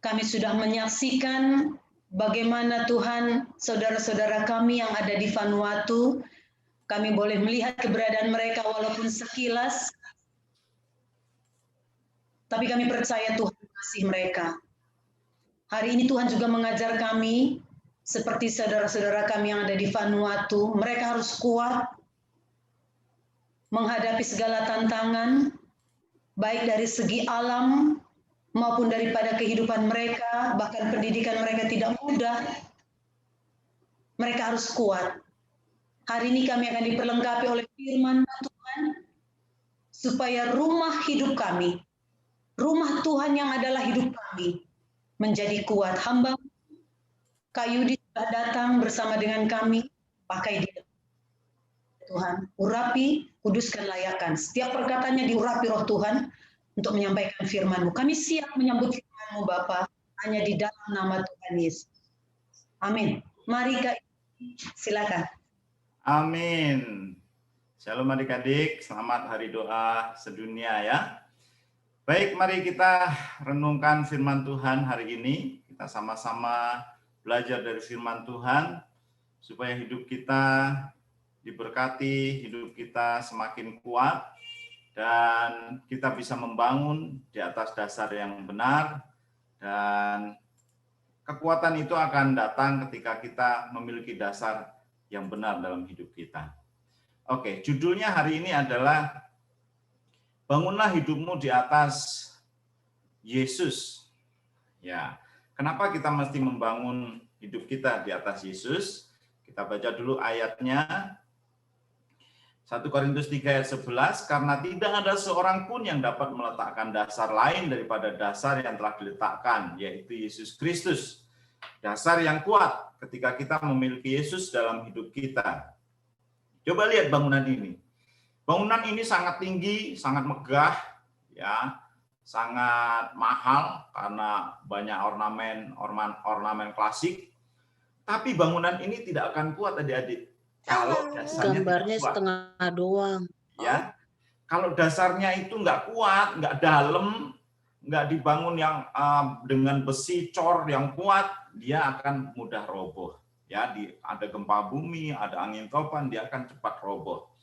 kami sudah menyaksikan bagaimana Tuhan saudara-saudara kami yang ada di Vanuatu, kami boleh melihat keberadaan mereka walaupun sekilas, tapi kami percaya Tuhan kasih mereka. Hari ini Tuhan juga mengajar kami, seperti saudara-saudara kami yang ada di Vanuatu, mereka harus kuat menghadapi segala tantangan, baik dari segi alam maupun daripada kehidupan mereka, bahkan pendidikan mereka tidak mudah. Mereka harus kuat. Hari ini kami akan diperlengkapi oleh firman Tuhan, supaya rumah hidup kami, rumah Tuhan yang adalah hidup kami, menjadi kuat. Hamba Kak Yudi sudah datang bersama dengan kami, pakai dia. Tuhan, urapi, kuduskan, layakan. Setiap perkataannya diurapi roh Tuhan untuk menyampaikan firman-Mu. Kami siap menyambut firman-Mu, Bapa, hanya di dalam nama Tuhan Yesus. Amin. Mari Kak, silakan. Amin. Shalom adik-adik, selamat hari doa sedunia ya. Baik, mari kita renungkan firman Tuhan hari ini. Kita sama-sama belajar dari firman Tuhan, supaya hidup kita diberkati, hidup kita semakin kuat, dan kita bisa membangun di atas dasar yang benar, dan kekuatan itu akan datang ketika kita memiliki dasar yang benar dalam hidup kita. Oke, judulnya hari ini adalah Bangunlah hidupmu di atas Yesus. Ya, kenapa kita mesti membangun hidup kita di atas Yesus? Kita baca dulu ayatnya. 1 Korintus 3 ayat 11, karena tidak ada seorang pun yang dapat meletakkan dasar lain daripada dasar yang telah diletakkan, yaitu Yesus Kristus. Dasar yang kuat ketika kita memiliki Yesus dalam hidup kita. Coba lihat bangunan ini. Bangunan ini sangat tinggi, sangat megah, ya, sangat mahal karena banyak ornamen klasik. Tapi bangunan ini tidak akan kuat adik-adik. Kalau dasarnya Gambarnya tidak kuat. setengah doang. Ya, kalau dasarnya itu nggak kuat, nggak dalam, nggak dibangun yang dengan besi cor yang kuat, dia akan mudah roboh. Ya, ada gempa bumi, ada angin topan, dia akan cepat roboh.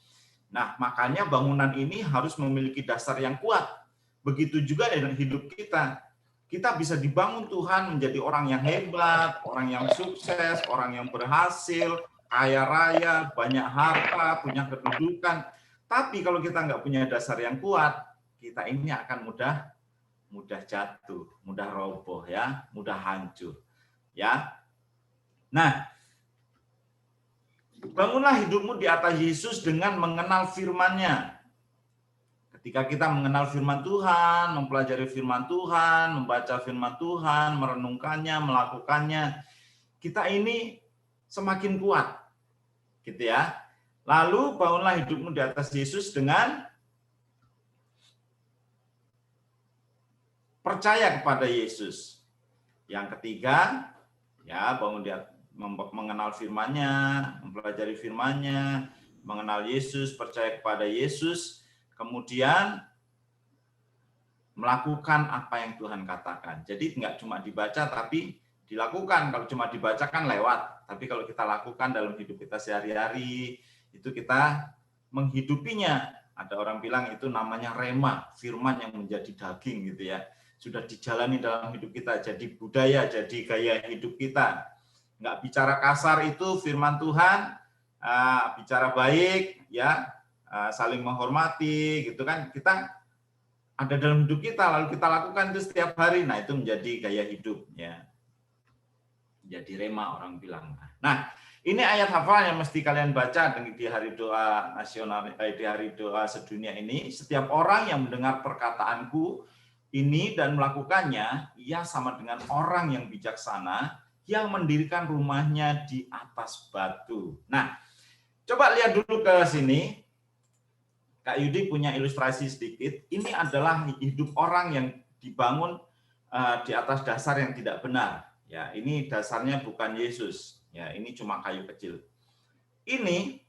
Nah, makanya bangunan ini harus memiliki dasar yang kuat. Begitu juga dengan hidup kita. Kita bisa dibangun Tuhan menjadi orang yang hebat, orang yang sukses, orang yang berhasil, kaya raya, banyak harta, punya kedudukan. Tapi kalau kita nggak punya dasar yang kuat, kita ini akan mudah jatuh, mudah roboh, ya, mudah hancur, ya. Nah, bangunlah hidupmu di atas Yesus dengan mengenal firman-Nya. Ketika kita mengenal firman Tuhan, mempelajari firman Tuhan, membaca firman Tuhan, merenungkannya, melakukannya, kita ini semakin kuat, gitu ya. Lalu bangunlah hidupmu di atas Yesus dengan percaya kepada Yesus. Yang ketiga, ya, bangun di mengenal firman-Nya, mempelajari firman-Nya, mengenal Yesus, percaya kepada Yesus, kemudian melakukan apa yang Tuhan katakan. Jadi nggak cuma dibaca, tapi dilakukan. Kalau cuma dibaca kan lewat, tapi kalau kita lakukan dalam hidup kita sehari-hari, itu kita menghidupinya. Ada orang bilang itu namanya rema, firman yang menjadi daging gitu ya. Sudah dijalani dalam hidup kita, jadi budaya, jadi gaya hidup kita. Nggak bicara kasar itu firman Tuhan, bicara baik, ya, saling menghormati, gitu kan. Kita ada dalam hidup kita, lalu kita lakukan itu setiap hari. Nah, itu menjadi gaya hidup, ya. Jadi rema orang bilang. Nah, ini ayat hafal yang mesti kalian baca di hari doa nasional, di hari doa sedunia ini. Setiap orang yang mendengar perkataanku ini dan melakukannya, ia sama dengan orang yang bijaksana yang mendirikan rumahnya di atas batu. Nah, coba lihat dulu ke sini. Kak Yudi punya ilustrasi sedikit. Ini adalah hidup orang yang dibangun di atas dasar yang tidak benar. Ya, ini dasarnya bukan Yesus. Ya, ini cuma kayu kecil. Ini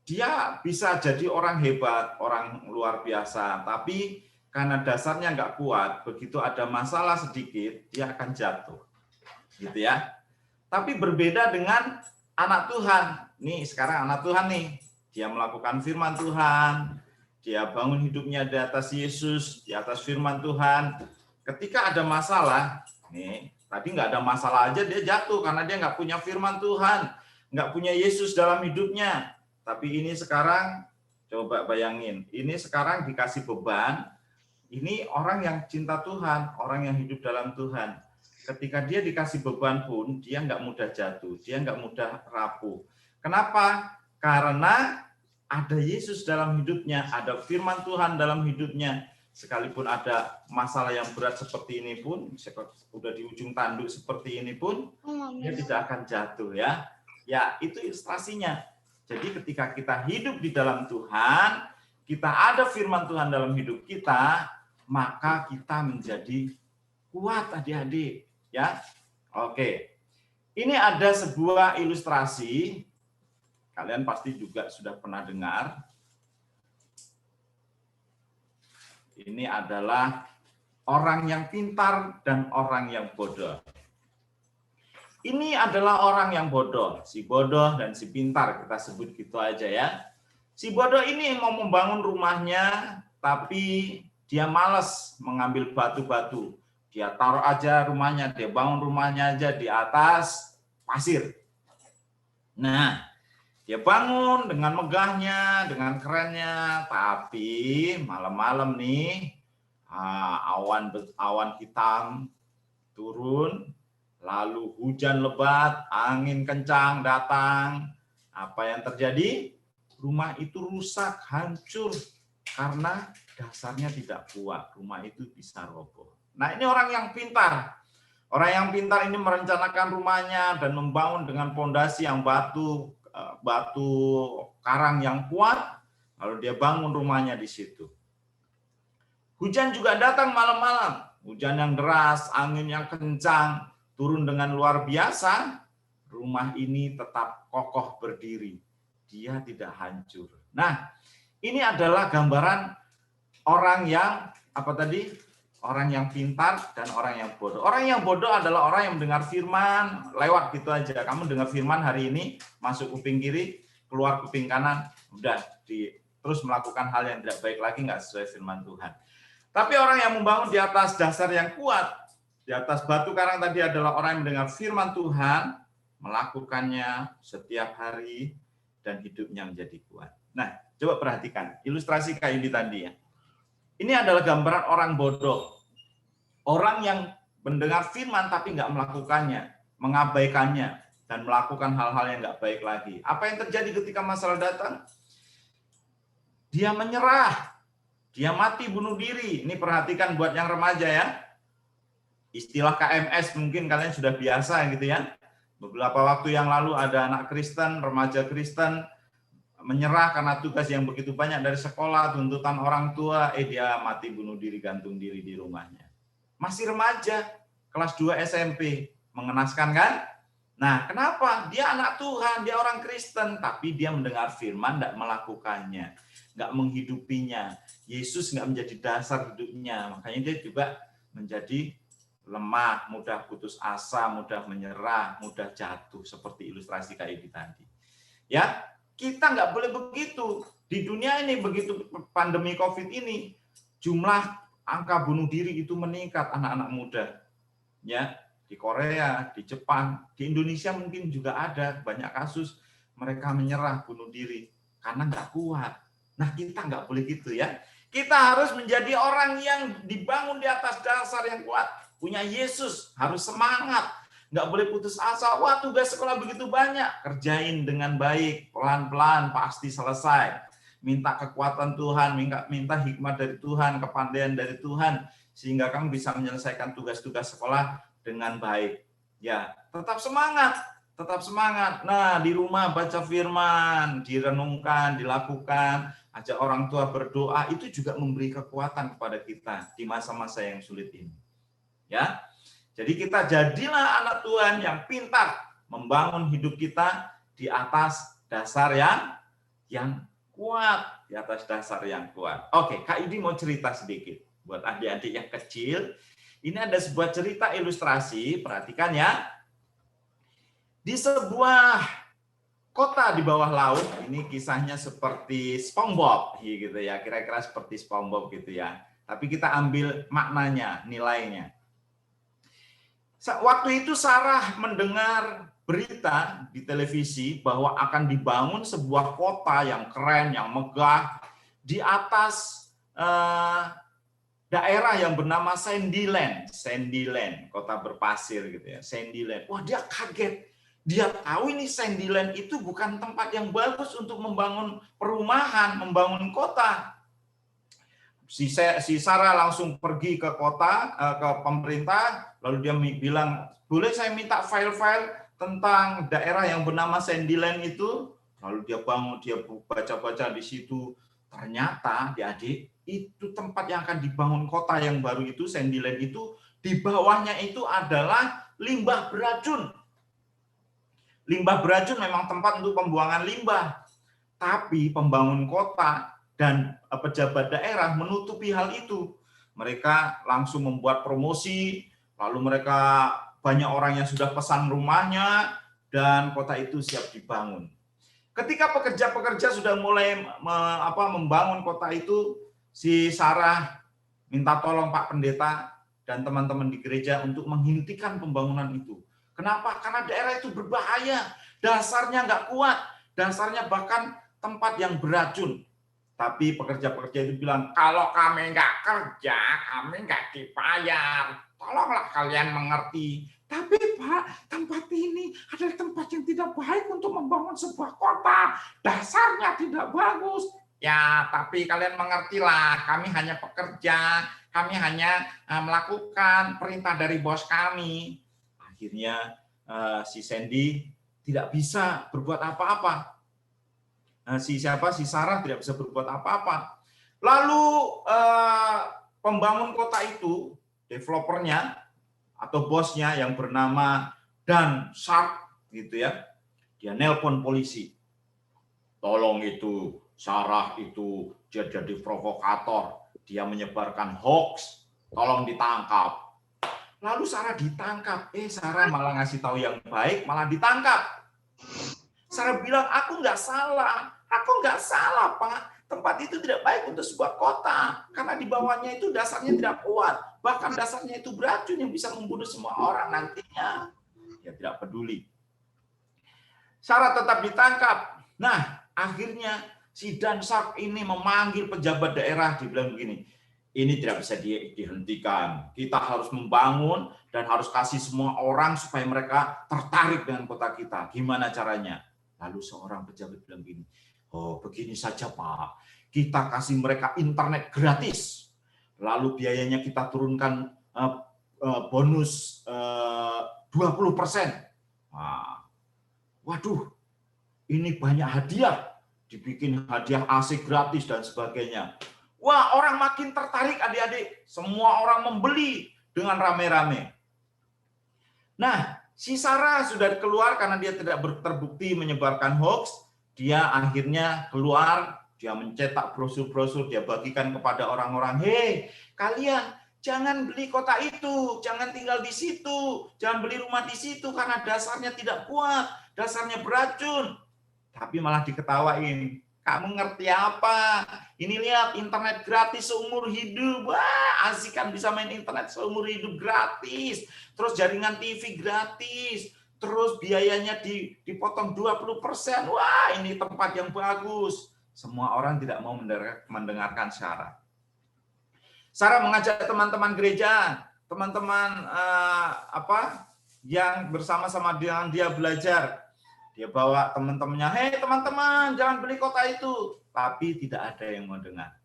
dia bisa jadi orang hebat, orang luar biasa, tapi karena dasarnya nggak kuat, begitu ada masalah sedikit, dia akan jatuh. Gitu ya. Tapi berbeda dengan anak Tuhan. Nih, sekarang anak Tuhan nih, dia melakukan firman Tuhan, dia bangun hidupnya di atas Yesus, di atas firman Tuhan. Ketika ada masalah, nih, tadi nggak ada masalah aja dia jatuh karena dia nggak punya firman Tuhan, nggak punya Yesus dalam hidupnya. Tapi ini sekarang, coba bayangin, ini sekarang dikasih beban, ini orang yang cinta Tuhan, orang yang hidup dalam Tuhan. Ketika dia dikasih beban pun, dia nggak mudah jatuh, dia nggak mudah rapuh. Kenapa? Karena ada Yesus dalam hidupnya, ada firman Tuhan dalam hidupnya. Sekalipun ada masalah yang berat seperti ini pun, udah di ujung tanduk seperti ini pun, dia tidak akan jatuh ya. Ya, itu ilustrasinya. Jadi ketika kita hidup di dalam Tuhan, kita ada firman Tuhan dalam hidup kita, maka kita menjadi kuat adik-adik. Ya, oke. Ini ada sebuah ilustrasi. Kalian pasti juga sudah pernah dengar. Ini adalah orang yang pintar dan orang yang bodoh. Ini adalah orang yang bodoh, si bodoh dan si pintar, kita sebut gitu aja ya. Si bodoh ini mau membangun rumahnya, tapi dia malas mengambil batu-batu. Dia taruh aja rumahnya, dia bangun rumahnya aja di atas pasir. Nah, dia bangun dengan megahnya, dengan kerennya, tapi malam-malam nih awan hitam turun, lalu hujan lebat, angin kencang datang. Apa yang terjadi? Rumah itu rusak, hancur karena dasarnya tidak kuat. Rumah itu bisa roboh. Nah, ini orang yang pintar. Orang yang pintar ini merencanakan rumahnya dan membangun dengan fondasi yang batu karang yang kuat, lalu dia bangun rumahnya di situ. Hujan juga datang malam-malam, hujan yang deras, angin yang kencang, turun dengan luar biasa, rumah ini tetap kokoh berdiri. Dia tidak hancur. Nah, ini adalah gambaran orang yang, orang yang pintar dan orang yang bodoh. Orang yang bodoh adalah orang yang mendengar firman, lewat gitu aja. Kamu dengar firman hari ini, masuk kuping kiri, keluar kuping kanan, udah terus melakukan hal yang tidak baik lagi, nggak sesuai firman Tuhan. Tapi orang yang membangun di atas dasar yang kuat, di atas batu karang tadi adalah orang yang mendengar firman Tuhan, melakukannya setiap hari, dan hidupnya menjadi kuat. Nah, coba perhatikan, ilustrasi kayak ini tadi ya. Ini adalah gambaran orang bodoh. Orang yang mendengar firman tapi nggak melakukannya, mengabaikannya, dan melakukan hal-hal yang nggak baik lagi. Apa yang terjadi ketika masalah datang? Dia menyerah, dia mati bunuh diri. Ini perhatikan buat yang remaja ya. Istilah KMS mungkin kalian sudah biasa gitu ya. Beberapa waktu yang lalu ada anak Kristen, remaja Kristen, menyerah karena tugas yang begitu banyak dari sekolah, tuntutan orang tua, dia mati bunuh diri, gantung diri di rumahnya. Masih remaja, kelas 2 SMP, mengenaskan kan? Nah, kenapa? Dia anak Tuhan, dia orang Kristen, tapi dia mendengar firman, tidak melakukannya, nggak menghidupinya. Yesus nggak menjadi dasar hidupnya, makanya dia juga menjadi lemah, mudah putus asa, mudah menyerah, mudah jatuh, seperti ilustrasi kayak ini tadi. Ya, kita nggak boleh begitu. Di dunia ini, begitu pandemi COVID ini, jumlah angka bunuh diri itu meningkat anak-anak muda. Ya, di Korea, di Jepang, di Indonesia mungkin juga ada banyak kasus mereka menyerah bunuh diri karena nggak kuat. Nah, kita nggak boleh gitu ya. Kita harus menjadi orang yang dibangun di atas dasar yang kuat. Punya Yesus, harus semangat. Nggak boleh putus asa. Wah, tugas sekolah begitu banyak. Kerjain dengan baik, pelan-pelan, pasti selesai. Minta kekuatan Tuhan, minta hikmat dari Tuhan, kepandaian dari Tuhan, sehingga kamu bisa menyelesaikan tugas-tugas sekolah dengan baik. Ya, tetap semangat, tetap semangat. Nah, di rumah baca firman, direnungkan, dilakukan, ajak orang tua berdoa, itu juga memberi kekuatan kepada kita di masa-masa yang sulit ini. Ya, jadi kita jadilah anak Tuhan yang pintar membangun hidup kita di atas dasar yang yang kuat, di atas dasar yang kuat. Oke, Kak Yudi mau cerita sedikit buat adik-adik yang kecil. Ini ada sebuah cerita ilustrasi, perhatikan ya. Di sebuah kota di bawah laut, ini kisahnya seperti SpongeBob gitu ya, kira-kira seperti SpongeBob gitu ya. Tapi kita ambil maknanya, nilainya. Waktu itu Sarah mendengar berita di televisi bahwa akan dibangun sebuah kota yang keren, yang megah di atas daerah yang bernama Sandyland, kota berpasir gitu ya, Sandyland. Wah, dia kaget. Dia tahu ini Sandyland itu bukan tempat yang bagus untuk membangun perumahan, membangun kota. Si Sarah langsung pergi ke kota, ke pemerintah, lalu dia bilang, boleh saya minta file-file tentang daerah yang bernama Sandyland itu? Lalu dia bangun, dia baca-baca di situ. Ternyata, adik-adik, itu tempat yang akan dibangun kota yang baru itu, Sandyland itu, di bawahnya itu adalah limbah beracun. Limbah beracun memang tempat untuk pembuangan limbah. Tapi pembangun kota dan pejabat daerah menutupi hal itu. Mereka langsung membuat promosi, lalu mereka banyak orang yang sudah pesan rumahnya, dan kota itu siap dibangun. Ketika pekerja-pekerja sudah mulai membangun kota itu, si Sarah minta tolong Pak Pendeta dan teman-teman di gereja untuk menghentikan pembangunan itu. Kenapa? Karena daerah itu berbahaya, dasarnya nggak kuat, dasarnya bahkan tempat yang beracun. Tapi pekerja-pekerja itu bilang, kalau kami nggak kerja, kami nggak dibayar. Tolonglah kalian mengerti. Tapi Pak, tempat ini adalah tempat yang tidak baik untuk membangun sebuah kota. Dasarnya tidak bagus. Ya, tapi kalian mengertilah, kami hanya pekerja, kami hanya melakukan perintah dari bos kami. Akhirnya si Sandy tidak bisa berbuat apa-apa. Si Sarah tidak bisa berbuat apa-apa. Lalu pembangun kota itu, developernya atau bosnya yang bernama Dan Sharp gitu ya, dia nelpon polisi. Tolong itu Sarah itu dia jadi provokator, dia menyebarkan hoax, tolong ditangkap. Lalu Sarah ditangkap. Sarah malah ngasih tahu yang baik, malah ditangkap. Sarah bilang, aku nggak salah, Pak. Tempat itu tidak baik untuk sebuah kota. Karena di bawahnya itu dasarnya tidak kuat. Bahkan dasarnya itu beracun yang bisa membunuh semua orang nantinya. Dia tidak peduli. Sarah tetap ditangkap. Nah, akhirnya si Dan Sharp ini memanggil pejabat daerah. Dia bilang begini, ini tidak bisa dihentikan. Kita harus membangun dan harus kasih semua orang supaya mereka tertarik dengan kota kita. Gimana caranya? Lalu seorang pejabat bilang begini, oh begini saja Pak, kita kasih mereka internet gratis. Lalu biayanya kita turunkan bonus 20%. Nah, waduh, ini banyak hadiah. Dibikin hadiah AC gratis dan sebagainya. Wah, orang makin tertarik adik-adik. Semua orang membeli dengan rame-rame. Nah, si Sarah sudah keluar karena dia tidak terbukti menyebarkan hoax. Dia akhirnya keluar, dia mencetak brosur-brosur, dia bagikan kepada orang-orang. Hei, kalian jangan beli kota itu, jangan tinggal di situ, jangan beli rumah di situ karena dasarnya tidak kuat, dasarnya beracun. Tapi malah diketawain. Kamu ngerti apa? Ini lihat internet gratis seumur hidup. Wah, asik kan bisa main internet seumur hidup gratis. Terus jaringan TV gratis. Terus biayanya dipotong 20%. Wah, ini tempat yang bagus. Semua orang tidak mau mendengarkan Sarah. Sarah mengajak teman-teman gereja, teman-teman yang bersama-sama dengan dia belajar. Dia bawa teman-temannya, hei teman-teman, jangan beli kota itu. Tapi tidak ada yang mau dengar.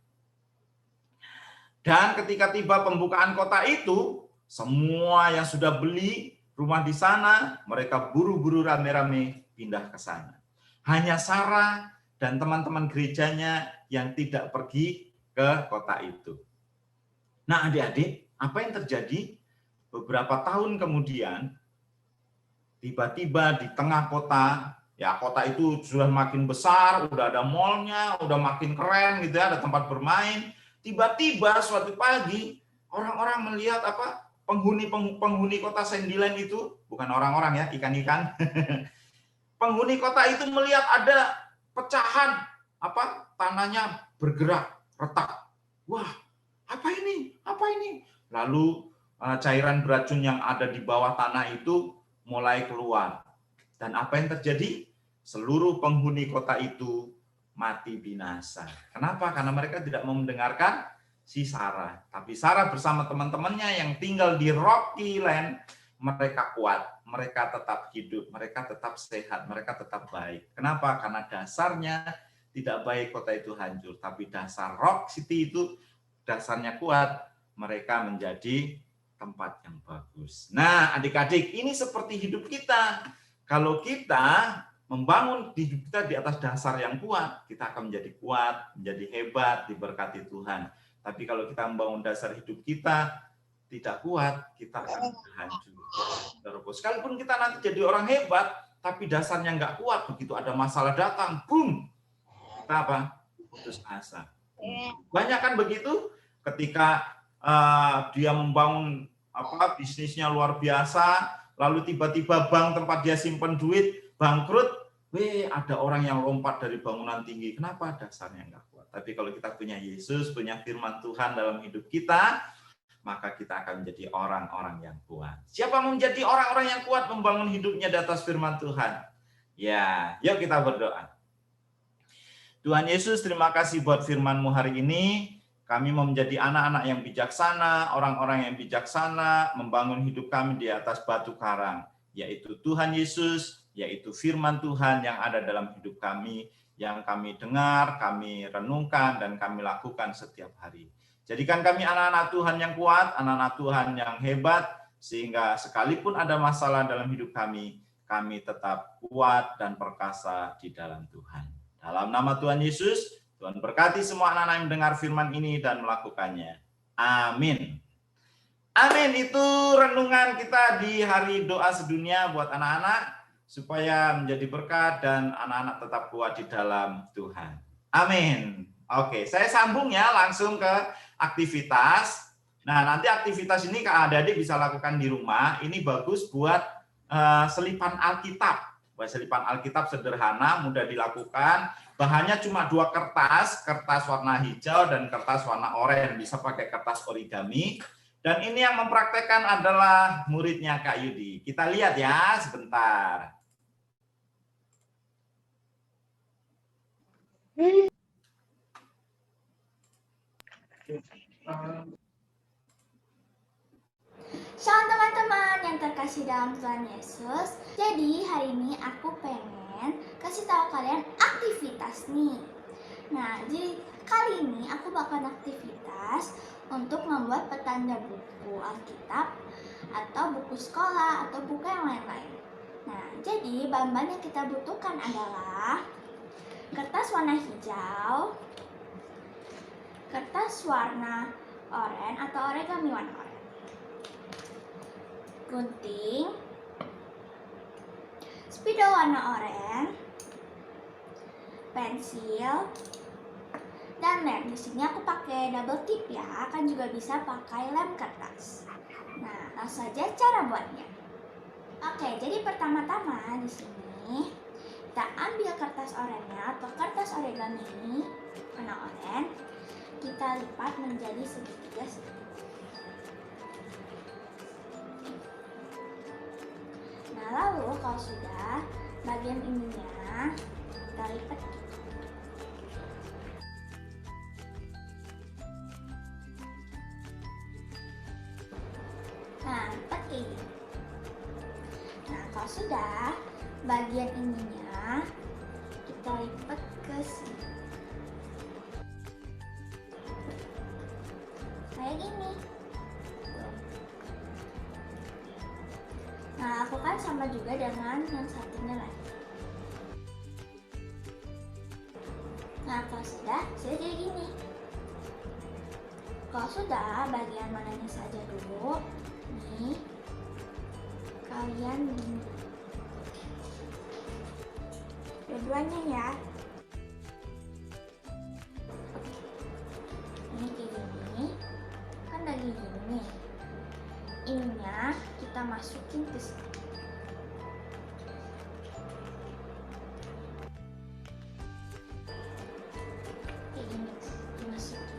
Dan ketika tiba pembukaan kota itu, semua yang sudah beli rumah di sana, mereka buru-buru rame-rame pindah ke sana. Hanya Sarah dan teman-teman gerejanya yang tidak pergi ke kota itu. Nah adik-adik, apa yang terjadi? Beberapa tahun kemudian, tiba-tiba di tengah kota Ya, kota itu sudah makin besar, udah ada mallnya, udah makin keren gitu ya, ada tempat bermain. Tiba-tiba suatu pagi orang-orang melihat apa? Penghuni kota Sandyland itu, bukan orang-orang ya, ikan-ikan. Penghuni kota itu melihat ada pecahan, apa? Tanahnya bergerak, retak. Wah, apa ini? Apa ini? Lalu cairan beracun yang ada di bawah tanah itu mulai keluar. Dan apa yang terjadi? Seluruh penghuni kota itu mati binasa. Kenapa? Karena mereka tidak mau mendengarkan si Sarah. Tapi Sarah bersama teman-temannya yang tinggal di Rocky Land, mereka kuat, mereka tetap hidup, mereka tetap sehat, mereka tetap baik. Kenapa? Karena dasarnya tidak baik kota itu hancur, tapi dasar Rock City itu dasarnya kuat, mereka menjadi tempat yang bagus. Nah, adik-adik, ini seperti hidup kita. Kalau kita membangun hidup kita di atas dasar yang kuat, kita akan menjadi kuat, menjadi hebat, diberkati Tuhan. Tapi kalau kita membangun dasar hidup kita tidak kuat, kita akan hancur. Sekalipun kita nanti jadi orang hebat, tapi dasarnya nggak kuat, begitu ada masalah datang, boom, kita apa? Putus asa. Banyak kan begitu, ketika dia membangun apa bisnisnya luar biasa, lalu tiba-tiba bank tempat dia simpan duit bangkrut, ada orang yang lompat dari bangunan tinggi. Kenapa? Dasarnya nggak kuat. Tapi kalau kita punya Yesus, punya firman Tuhan dalam hidup kita, maka kita akan menjadi orang-orang yang kuat. Siapa mau menjadi orang-orang yang kuat membangun hidupnya di atas firman Tuhan? Ya, yuk kita berdoa. Tuhan Yesus, terima kasih buat firman-Mu hari ini. Kami mau menjadi anak-anak yang bijaksana, orang-orang yang bijaksana, membangun hidup kami di atas batu karang, yaitu Tuhan Yesus, yaitu firman Tuhan yang ada dalam hidup kami, yang kami dengar, kami renungkan, dan kami lakukan setiap hari. Jadikan kami anak-anak Tuhan yang kuat, anak-anak Tuhan yang hebat, sehingga sekalipun ada masalah dalam hidup kami tetap kuat dan perkasa di dalam Tuhan. Dalam nama Tuhan Yesus, Tuhan berkati semua anak-anak yang mendengar firman ini dan melakukannya. Amin. Amin. Itu renungan kita di hari doa sedunia buat anak-anak, supaya menjadi berkat dan anak-anak tetap kuat di dalam Tuhan. Amin. Oke, saya sambung ya langsung ke aktivitas. Nah, nanti aktivitas ini Kak adik-adik bisa lakukan di rumah. Ini bagus buat selipan Alkitab. Buat selipan Alkitab sederhana, mudah dilakukan. Bahannya cuma 2 kertas warna hijau dan kertas warna oranye. Bisa pakai kertas origami. Dan ini yang mempraktekkan adalah muridnya Kak Yudi. Kita lihat ya sebentar. Shalom teman-teman yang terkasih dalam Tuhan Yesus. Jadi hari ini aku pengen kasih tahu kalian aktivitas nih. Nah, jadi kali ini aku bakal aktivitas untuk membuat petanda buku Alkitab atau buku sekolah atau buku yang lain-lain. Nah, jadi bahan-bahan yang kita butuhkan adalah kertas warna hijau, kertas warna oranye atau origami warna oranye, gunting, spidol warna oranye, pensil, dan lem. Di sini aku pakai double tip ya, kan juga bisa pakai lem kertas. Nah, langsung saja cara buatnya. Oke, jadi pertama-tama di sini kita ambil kertas oranye atau kertas origami warna oranye, kita lipat menjadi segitiga. Nah, lalu kalau sudah bagian ininya kita lipat. Nah, lipat kayak gini. Nah, kalau sudah bagian ininya kita lipat ke sini. Kayak gini. Nah, lakukan sama juga dengan yang satunya lagi. Nah, kalau sudah jadi gini. Kalau sudah, bagian mananya saja dulu. Nih, kalian gini. dua-duanya ya. Ini kayak gini, kan lagi gini nih. Ininya kita masukin ke sini. Kayak gini, dimasukin.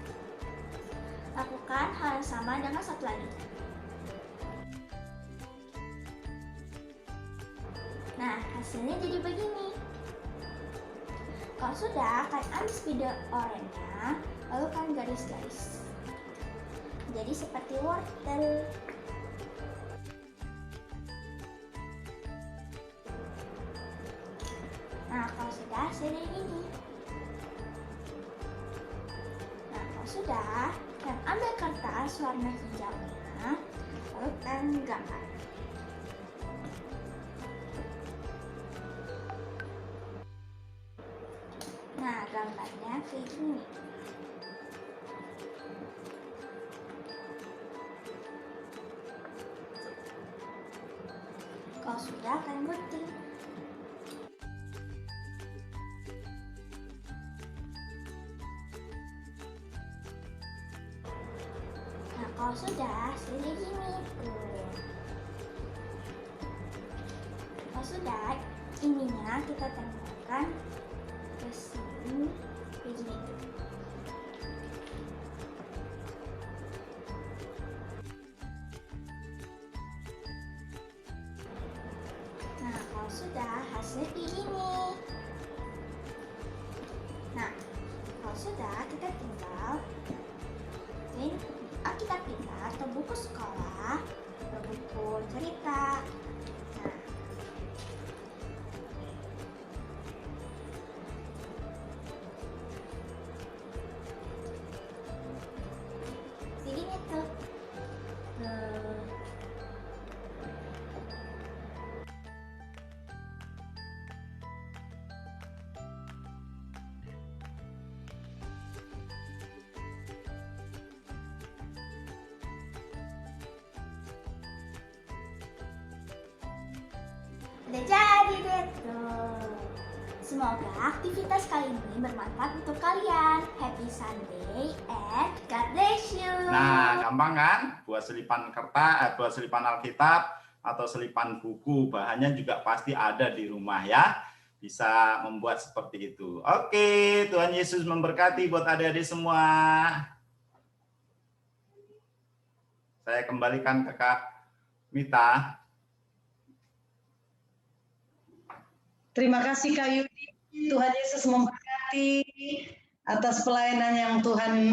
Lakukan hal yang sama dengan satu lagi. Nah, hasilnya jadi begini. Kalau sudah, kan ambil spidol oranye, lalu kan garis-garis. Jadi seperti wortel. Nah, kalau sudah, jadi gini. Nah, kalau sudah, kan ambil kertas warna hijaunya, lalu kan gambar. Nah, gambarnya kayak gini. Kalau sudah, akan gunting. Nah, kalau sudah, jadi gini. Kalau sudah, ininya kita tempelkan ke sini kayak gini. Nah, kalau sudah, hasilnya kayak gini. Nah, kalau sudah, kita tinggal Alkitab kita atau buku sekolah atau buku cerita. Nah, jadinya tuh udah jadi deh tuh. Semoga aktivitas kali ini bermanfaat untuk kalian. Happy Sunday and God bless you. Nah, gampang kan? Buat selipan kertas, buat selipan Alkitab atau selipan buku, bahannya juga pasti ada di rumah ya. Bisa membuat seperti itu. Oke, Tuhan Yesus memberkati buat adik-adik semua. Saya kembalikan ke Kak Mita. Terima kasih Kak Yudi. Tuhan Yesus memberkati atas pelayanan yang Tuhan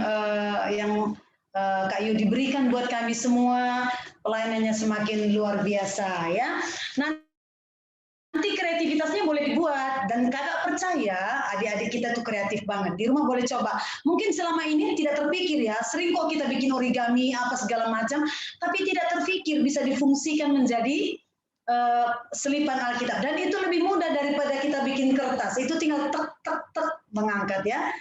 Kak Yudi berikan buat kami semua. Pelayanannya semakin luar biasa ya. Nanti kreativitasnya boleh dibuat dan kakak percaya adik-adik kita tuh kreatif banget. Di rumah boleh coba. Mungkin selama ini tidak terpikir ya. Sering kok kita bikin origami apa segala macam, tapi tidak terpikir bisa difungsikan menjadi selipan Alkitab, dan itu lebih mudah daripada kita bikin kertas. Itu tinggal tek mengangkat ya.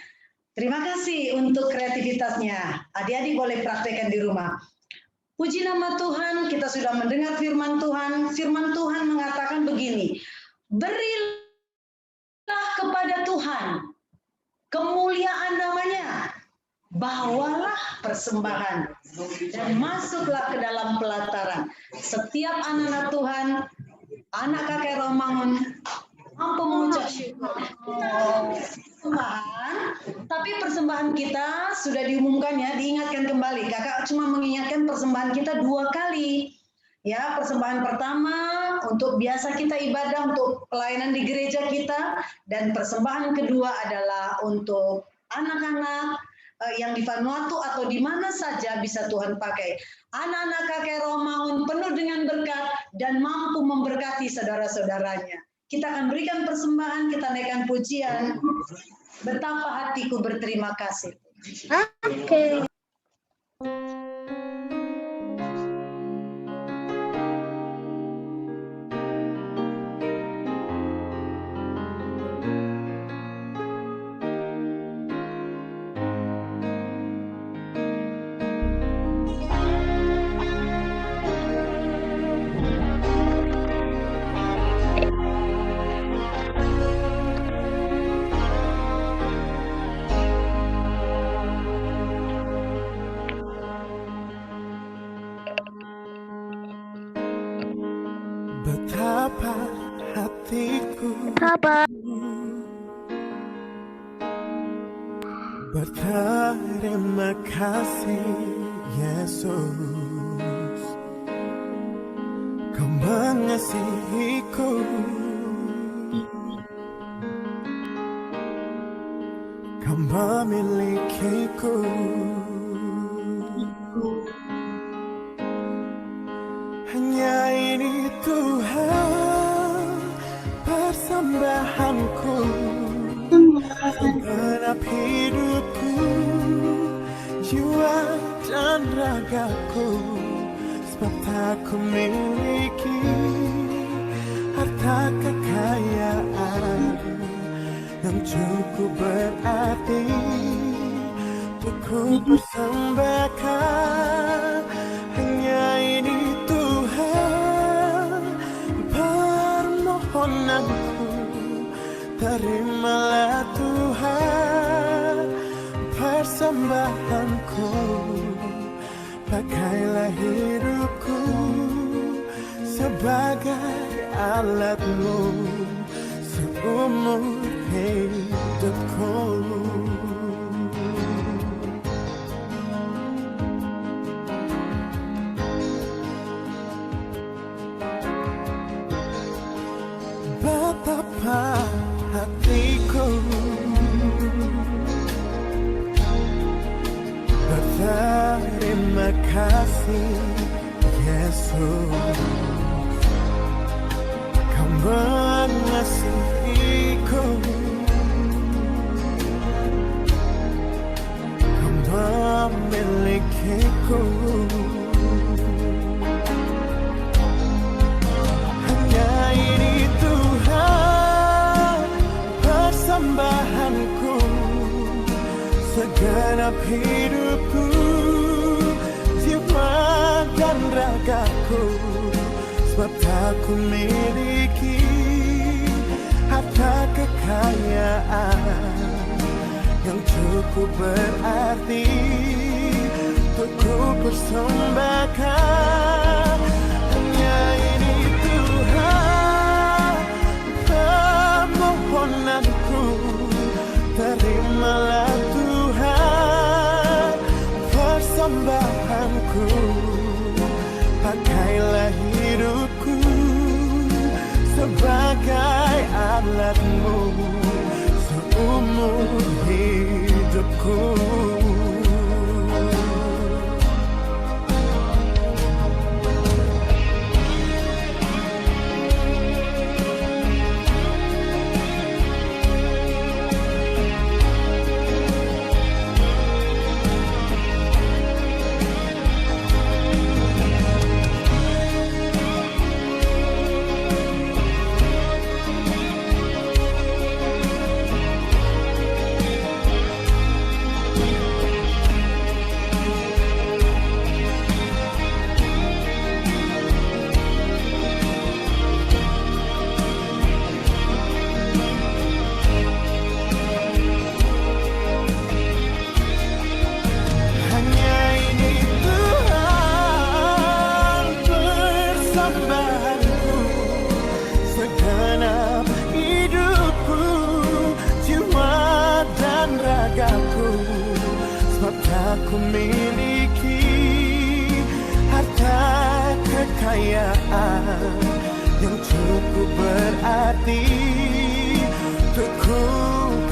Terima kasih untuk kreativitasnya. Adik-adik boleh praktekkan di rumah. Puji nama Tuhan, kita sudah mendengar firman Tuhan. Firman Tuhan mengatakan begini, berilah kepada Tuhan kemuliaan namanya, bawalah persembahan dan masuklah ke dalam pelataran. Setiap anak-anak Tuhan, anak kakek Romangun, mampu mengucap syukur. Persembahan, tapi persembahan kita sudah diumumkan ya, diingatkan kembali. Kakak cuma mengingatkan persembahan kita 2 kali. Ya, persembahan pertama untuk biasa kita ibadah, untuk pelayanan di gereja kita, dan persembahan kedua adalah untuk anak-anak yang di Vanuatu atau di mana saja bisa Tuhan pakai. Anak-anak kakek Romaun penuh dengan berkat dan mampu memberkati saudara-saudaranya. Kita akan berikan persembahan, kita naikkan pujian. Betapa hatiku berterima kasih. Oke. Betapa hatiku berterima kasih Yesus, Kau mengasihiku, Kau memilikiku. Hanya ini Tuhan persembahanku, segenap hidupku, jiwa dan ragaku, sebab tak ku miliki harta kekayaan yang cukup berarti untuk ku persembahkan. Hanya ini Tuhan permohonanku, terimalah Tuhan persembahanku, pakailah hidupku sebagai alat-Mu seumur hidupku. Betapa hatiku berterima kasih Yesus, Kau mengasihiku, Kau memilikiku. Hanya ini Tuhan persembahanku, segenap hidupku, jiwa dan ragaku, sebab tak ku miliki harta kekayaan yang cukup berarti untuk ku persembahkan. Hanya ini Tuhan permohonanku, terimalah Tuhan persembahanku, pakailah hidupku sebagai alat-Mu seumur hidupku. Ku miliki harta kekayaan yang cukup berarti untuk ku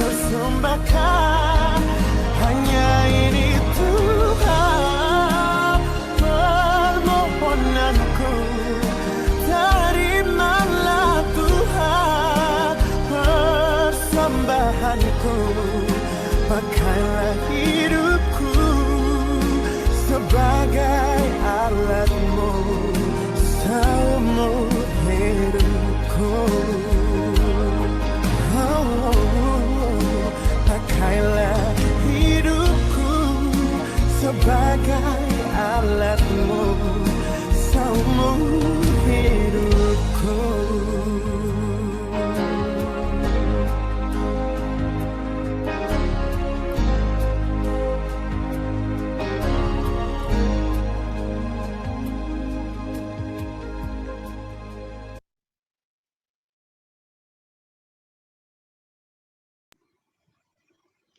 persembahkan. Hanya ini Tuhan permohonanku, terimalah Tuhan persembahanku, pakailah hidupku sebagai alat-Mu seumur hidupku. Oh, pakailah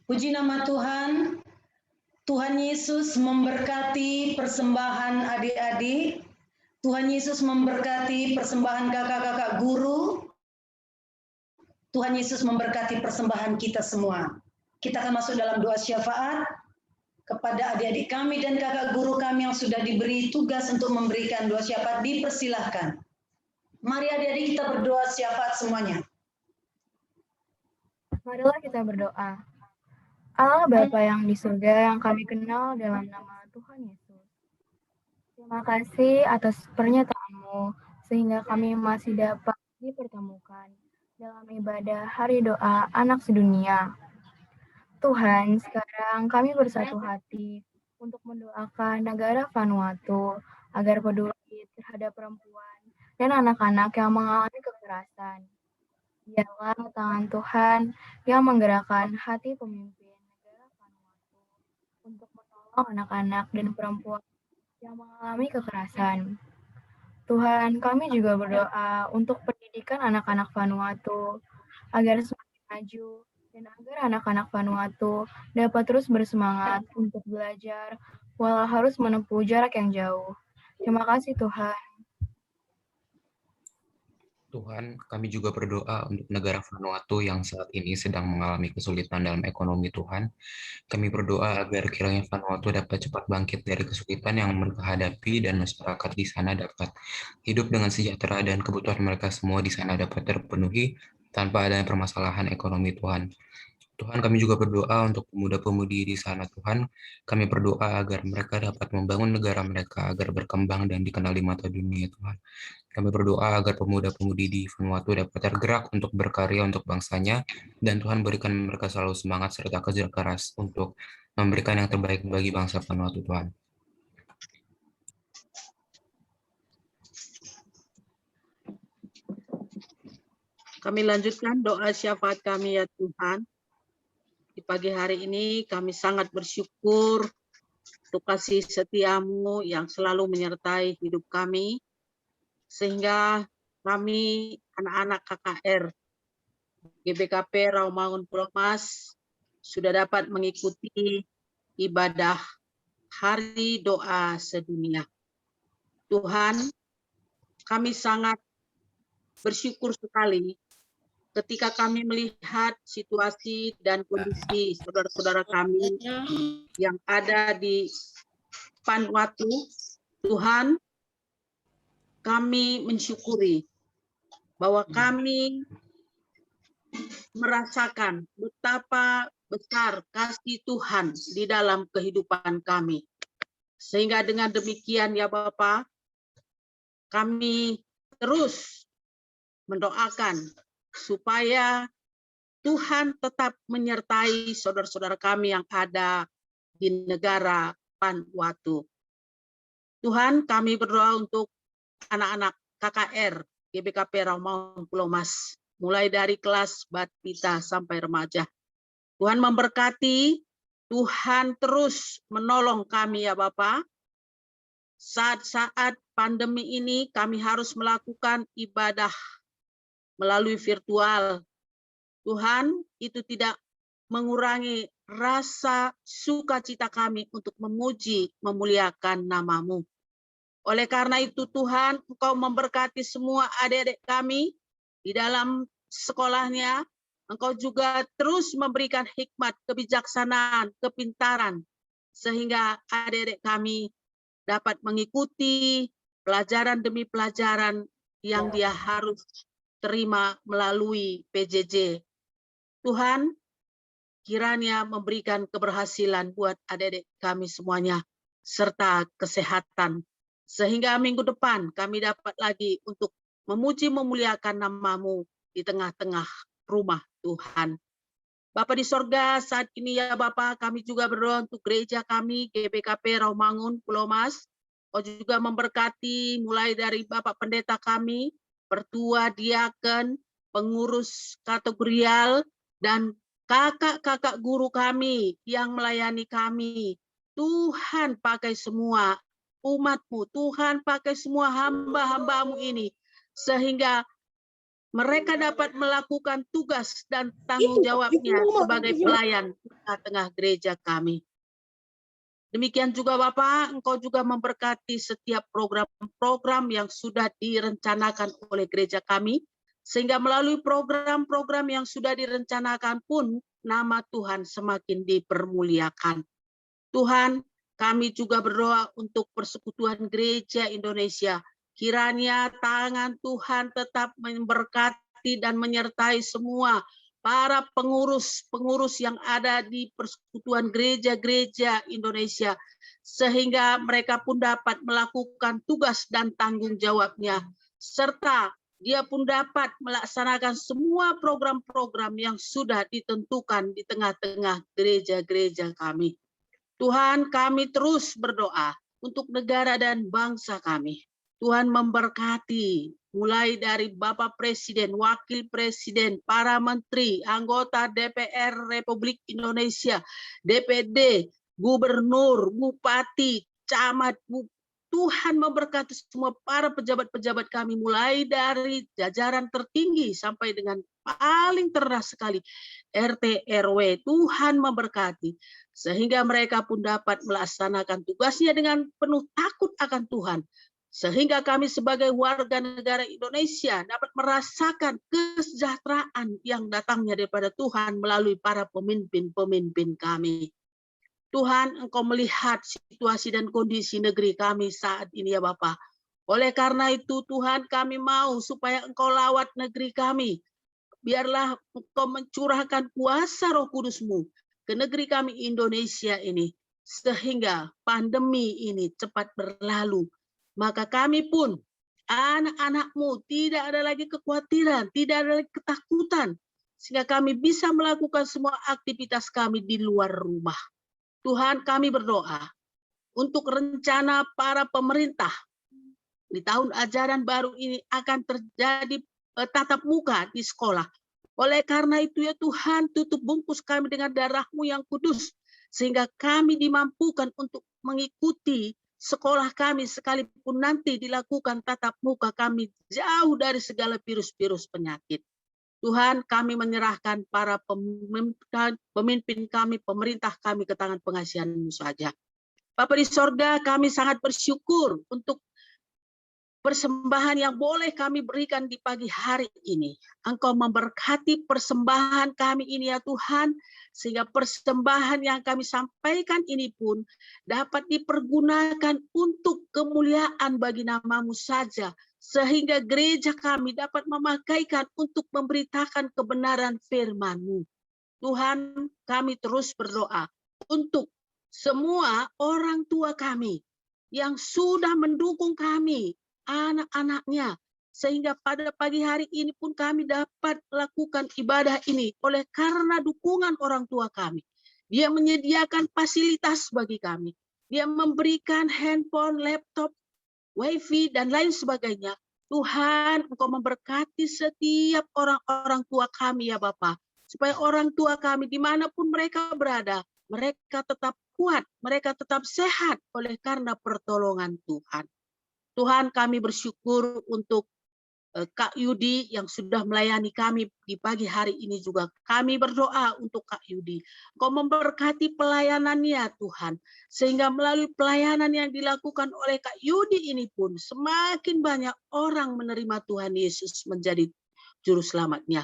Puji nama Tuhan. Tuhan Yesus memberkati persembahan adik-adik. Tuhan Yesus memberkati persembahan kakak-kakak guru. Tuhan Yesus memberkati persembahan kita semua. Kita akan masuk dalam doa syafaat kepada adik-adik kami dan kakak guru kami yang sudah diberi tugas untuk memberikan doa syafaat. Dipersilahkan. Mari adik-adik kita berdoa syafaat semuanya. Marilah kita berdoa. Allah Bapa yang di surga yang kami kenal dalam nama Tuhan Yesus. Terima kasih atas pernyataan-Mu sehingga kami masih dapat dipertemukan dalam ibadah hari doa anak sedunia. Tuhan, sekarang kami bersatu hati untuk mendoakan negara Vanuatu agar peduli terhadap perempuan dan anak-anak yang mengalami kekerasan. Biarlah tangan Tuhan yang menggerakkan hati pemimpin untuk menolong anak-anak dan perempuan yang mengalami kekerasan. Tuhan, kami juga berdoa untuk pendidikan anak-anak Vanuatu agar semakin maju dan agar anak-anak Vanuatu dapat terus bersemangat untuk belajar walau harus menempuh jarak yang jauh. Terima kasih Tuhan. Tuhan, kami juga berdoa untuk negara Vanuatu yang saat ini sedang mengalami kesulitan dalam ekonomi Tuhan. Kami berdoa agar kiranya Vanuatu dapat cepat bangkit dari kesulitan yang mereka hadapi dan masyarakat di sana dapat hidup dengan sejahtera dan kebutuhan mereka semua di sana dapat terpenuhi tanpa adanya permasalahan ekonomi Tuhan. Tuhan, kami juga berdoa untuk pemuda-pemudi di sana Tuhan. Kami berdoa agar mereka dapat membangun negara mereka agar berkembang dan dikenal di mata dunia Tuhan. Kami berdoa agar pemuda-pemudi di Vanuatu dapat tergerak untuk berkarya untuk bangsanya dan Tuhan berikan mereka selalu semangat serta kerja keras untuk memberikan yang terbaik bagi bangsa Vanuatu Tuhan. Kami lanjutkan doa syafaat kami ya Tuhan. Di pagi hari ini kami sangat bersyukur untuk kasih setia-Mu yang selalu menyertai hidup kami, sehingga kami anak-anak KKR GBKP Rawamangun Pulau Mas sudah dapat mengikuti ibadah hari doa sedunia. Tuhan, kami sangat bersyukur sekali ketika kami melihat situasi dan kondisi saudara-saudara kami yang ada di Vanuatu. Tuhan, kami mensyukuri bahwa kami merasakan betapa besar kasih Tuhan di dalam kehidupan kami. Sehingga dengan demikian ya Bapa, kami terus mendoakan supaya Tuhan tetap menyertai saudara-saudara kami yang ada di negara Vanuatu. Tuhan, kami berdoa untuk anak-anak KKR GBKP Rawamangun Pulau Mas, mulai dari kelas batita sampai remaja. Tuhan memberkati, Tuhan terus menolong kami ya Bapa. Saat-saat pandemi ini kami harus melakukan ibadah melalui virtual. Tuhan, itu tidak mengurangi rasa sukacita kami untuk memuji, memuliakan nama-Mu. Oleh karena itu Tuhan, Engkau memberkati semua adik-adik kami di dalam sekolahnya. Engkau juga terus memberikan hikmat, kebijaksanaan, kepintaran, sehingga adik-adik kami dapat mengikuti pelajaran demi pelajaran yang dia harus terima melalui PJJ. Tuhan, kiranya memberikan keberhasilan buat adik-adik kami semuanya, serta kesehatan, sehingga minggu depan kami dapat lagi untuk memuji memuliakan nama-Mu di tengah-tengah rumah Tuhan. Bapa di sorga, saat ini ya Bapa, kami juga berdoa untuk gereja kami, GBKP Rawamangun Pulau Mas. Kau juga memberkati mulai dari Bapak Pendeta kami, Pertua, Diaken, pengurus kategorial, dan kakak-kakak guru kami yang melayani kami. Tuhan pakai semua umat-Mu, Tuhan pakai semua hamba-hamba-Mu ini, sehingga mereka dapat melakukan tugas dan tanggung jawabnya sebagai pelayan di tengah gereja kami. Demikian juga Bapak, Engkau juga memberkati setiap program-program yang sudah direncanakan oleh gereja kami, sehingga melalui program-program yang sudah direncanakan pun, nama Tuhan semakin dipermuliakan. Tuhan, kami juga berdoa untuk Persekutuan Gereja Indonesia. Kiranya tangan Tuhan tetap memberkati dan menyertai semua para pengurus yang ada di Persekutuan Gereja-Gereja Indonesia, sehingga mereka pun dapat melakukan tugas dan tanggung jawabnya, serta dia pun dapat melaksanakan semua program-program yang sudah ditentukan di tengah-tengah gereja-gereja kami. Tuhan, kami terus berdoa untuk negara dan bangsa kami. Tuhan memberkati mulai dari Bapak Presiden, Wakil Presiden, para menteri, anggota DPR Republik Indonesia, DPD, Gubernur, Bupati, Camat, Tuhan memberkati semua para pejabat-pejabat kami mulai dari jajaran tertinggi sampai dengan paling terendah sekali RT RW. Tuhan memberkati sehingga mereka pun dapat melaksanakan tugasnya dengan penuh takut akan Tuhan. Sehingga kami sebagai warga negara Indonesia dapat merasakan kesejahteraan yang datangnya daripada Tuhan melalui para pemimpin-pemimpin kami. Tuhan, Engkau melihat situasi dan kondisi negeri kami saat ini ya Bapa. Oleh karena itu Tuhan, kami mau supaya Engkau lawat negeri kami. Biarlah Engkau mencurahkan kuasa Roh Kudus-Mu ke negeri kami Indonesia ini. Sehingga pandemi ini cepat berlalu. Maka kami pun, anak-anak-Mu, tidak ada lagi kekhawatiran, tidak ada lagi ketakutan. Sehingga kami bisa melakukan semua aktivitas kami di luar rumah. Tuhan, kami berdoa untuk rencana para pemerintah. Di tahun ajaran baru ini akan terjadi tatap muka di sekolah. Oleh karena itu ya Tuhan, tutup bungkus kami dengan darah-Mu yang kudus. Sehingga kami dimampukan untuk mengikuti sekolah kami sekalipun nanti dilakukan tatap muka, kami jauh dari segala virus-virus penyakit. Tuhan, kami menyerahkan para pemimpin kami, pemerintah kami ke tangan pengasihan-Mu saja. Bapa di sorga, kami sangat bersyukur untuk persembahan yang boleh kami berikan di pagi hari ini. Engkau memberkati persembahan kami ini ya Tuhan, sehingga persembahan yang kami sampaikan ini pun dapat dipergunakan untuk kemuliaan bagi nama-Mu saja, sehingga gereja kami dapat memakaikan untuk memberitakan kebenaran firman-Mu. Tuhan, kami terus berdoa untuk semua orang tua kami yang sudah mendukung kami, anak-anaknya, sehingga pada pagi hari ini pun kami dapat lakukan ibadah ini oleh karena dukungan orang tua kami. Dia menyediakan fasilitas bagi kami. Dia memberikan handphone, laptop, wifi, dan lain sebagainya. Tuhan, Engkau memberkati setiap orang-orang tua kami ya Bapa, supaya orang tua kami dimanapun mereka berada, mereka tetap kuat, mereka tetap sehat oleh karena pertolongan Tuhan. Tuhan, kami bersyukur untuk Kak Yudi yang sudah melayani kami di pagi hari ini juga. Kami berdoa untuk Kak Yudi. Engkau memberkati pelayanannya Tuhan. Sehingga melalui pelayanan yang dilakukan oleh Kak Yudi ini pun semakin banyak orang menerima Tuhan Yesus menjadi juru selamatnya.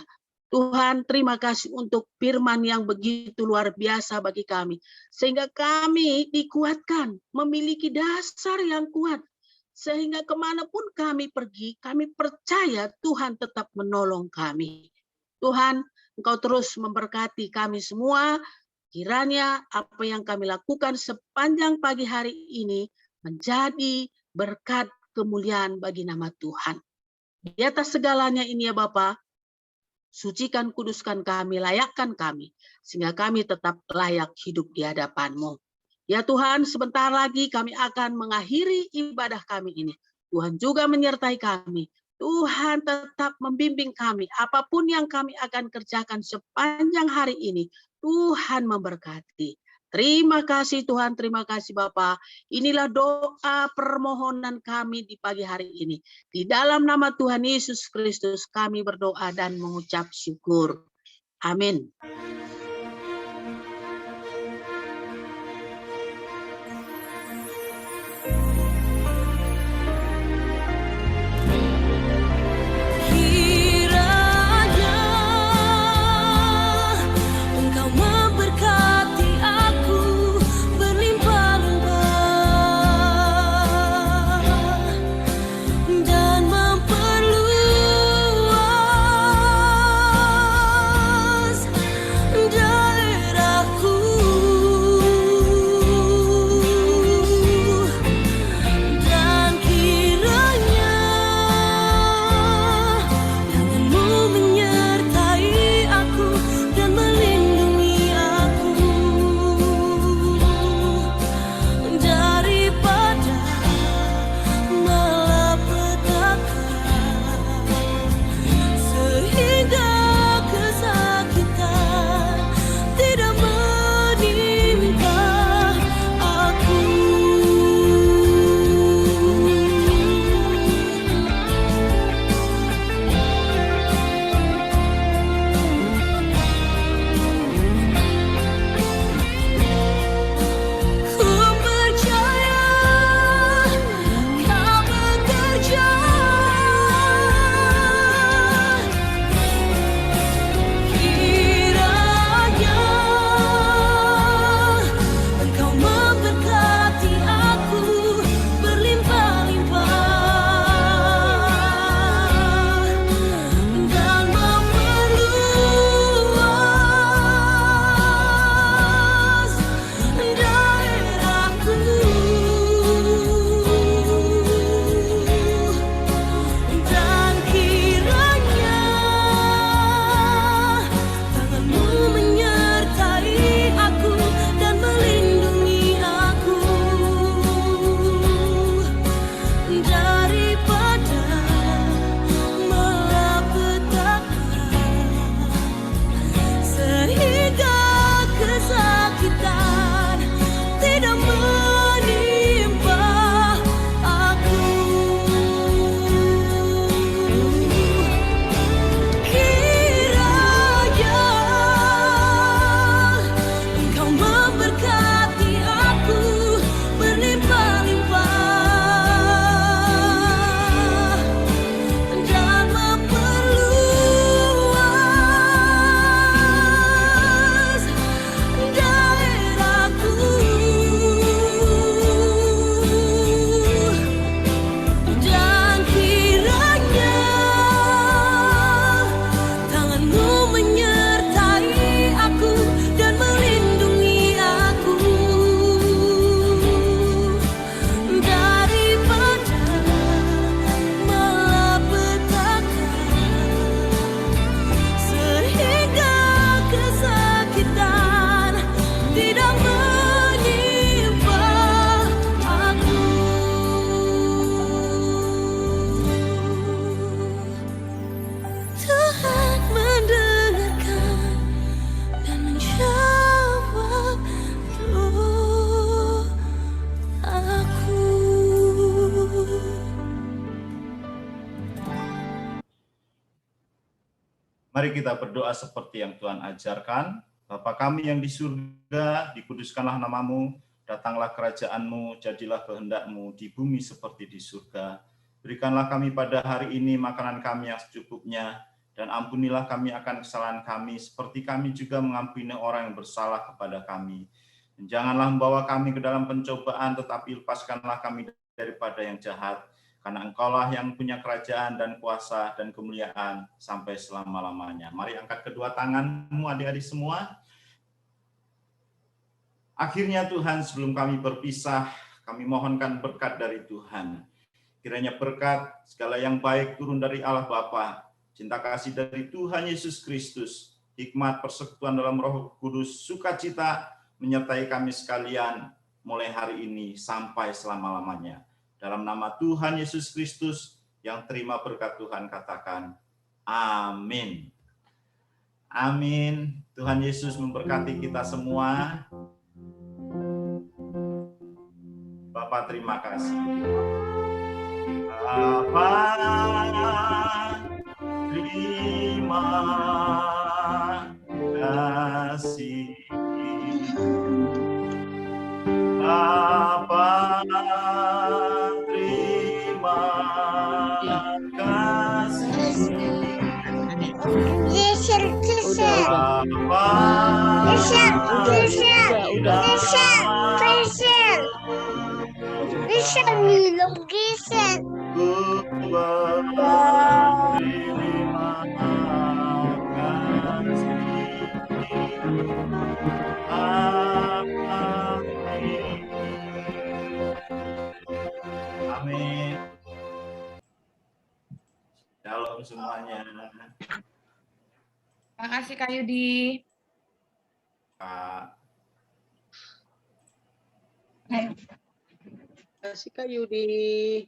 Tuhan, terima kasih untuk firman yang begitu luar biasa bagi kami. Sehingga kami dikuatkan, memiliki dasar yang kuat. Sehingga kemanapun kami pergi, kami percaya Tuhan tetap menolong kami. Tuhan, Engkau terus memberkati kami semua. Kiranya apa yang kami lakukan sepanjang pagi hari ini menjadi berkat kemuliaan bagi nama Tuhan. Di atas segalanya ini ya Bapa, sucikan, kuduskan kami, layakkan kami, sehingga kami tetap layak hidup di hadapan-Mu. Ya Tuhan, sebentar lagi kami akan mengakhiri ibadah kami ini. Tuhan juga menyertai kami. Tuhan tetap membimbing kami. Apapun yang kami akan kerjakan sepanjang hari ini, Tuhan memberkati. Terima kasih Tuhan, terima kasih Bapa. Inilah doa permohonan kami di pagi hari ini. Di dalam nama Tuhan Yesus Kristus kami berdoa dan mengucap syukur. Amin. Mari kita berdoa seperti yang Tuhan ajarkan. Bapa kami yang di surga, dikuduskanlah namamu, datanglah kerajaan-Mu, jadilah kehendak-Mu di bumi seperti di surga. Berikanlah kami pada hari ini makanan kami yang secukupnya, dan ampunilah kami akan kesalahan kami, seperti kami juga mengampuni orang yang bersalah kepada kami. Dan janganlah membawa kami ke dalam pencobaan, tetapi lepaskanlah kami daripada yang jahat. Karena Engkaulah yang punya kerajaan dan kuasa dan kemuliaan sampai selama-lamanya. Mari angkat kedua tanganmu adik-adik semua. Akhirnya Tuhan, sebelum kami berpisah, kami mohonkan berkat dari Tuhan. Kiranya berkat segala yang baik turun dari Allah Bapa, cinta kasih dari Tuhan Yesus Kristus, hikmat persekutuan dalam Roh Kudus, sukacita menyertai kami sekalian mulai hari ini sampai selama-lamanya. Dalam nama Tuhan Yesus Kristus yang terima berkat Tuhan katakan, amin. Amin. Tuhan Yesus memberkati kita semua. Bapak terima kasih. Bapak terima kasih. Bapak terima kasih. Amin. Shalom semuanya. Terima kasih Kak Yudi. Kak. Terima kasih Kak Yudi.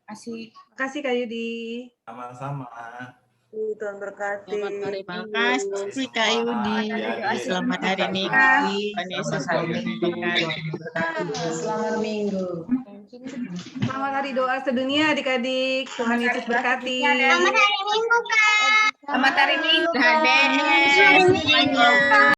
Makasih Kak Yudi. Sama-sama. Tuhan berkati. Terima kasih Kak Yudi. Selamat hari Minggu. Tuhan Yesus memberkati. Selamat Minggu. Selamat hari doa sedunia adik-adik. Tuhan Yesus berkati. Selamat hari Minggu, Kak. Selamat hari Minggu. Adik.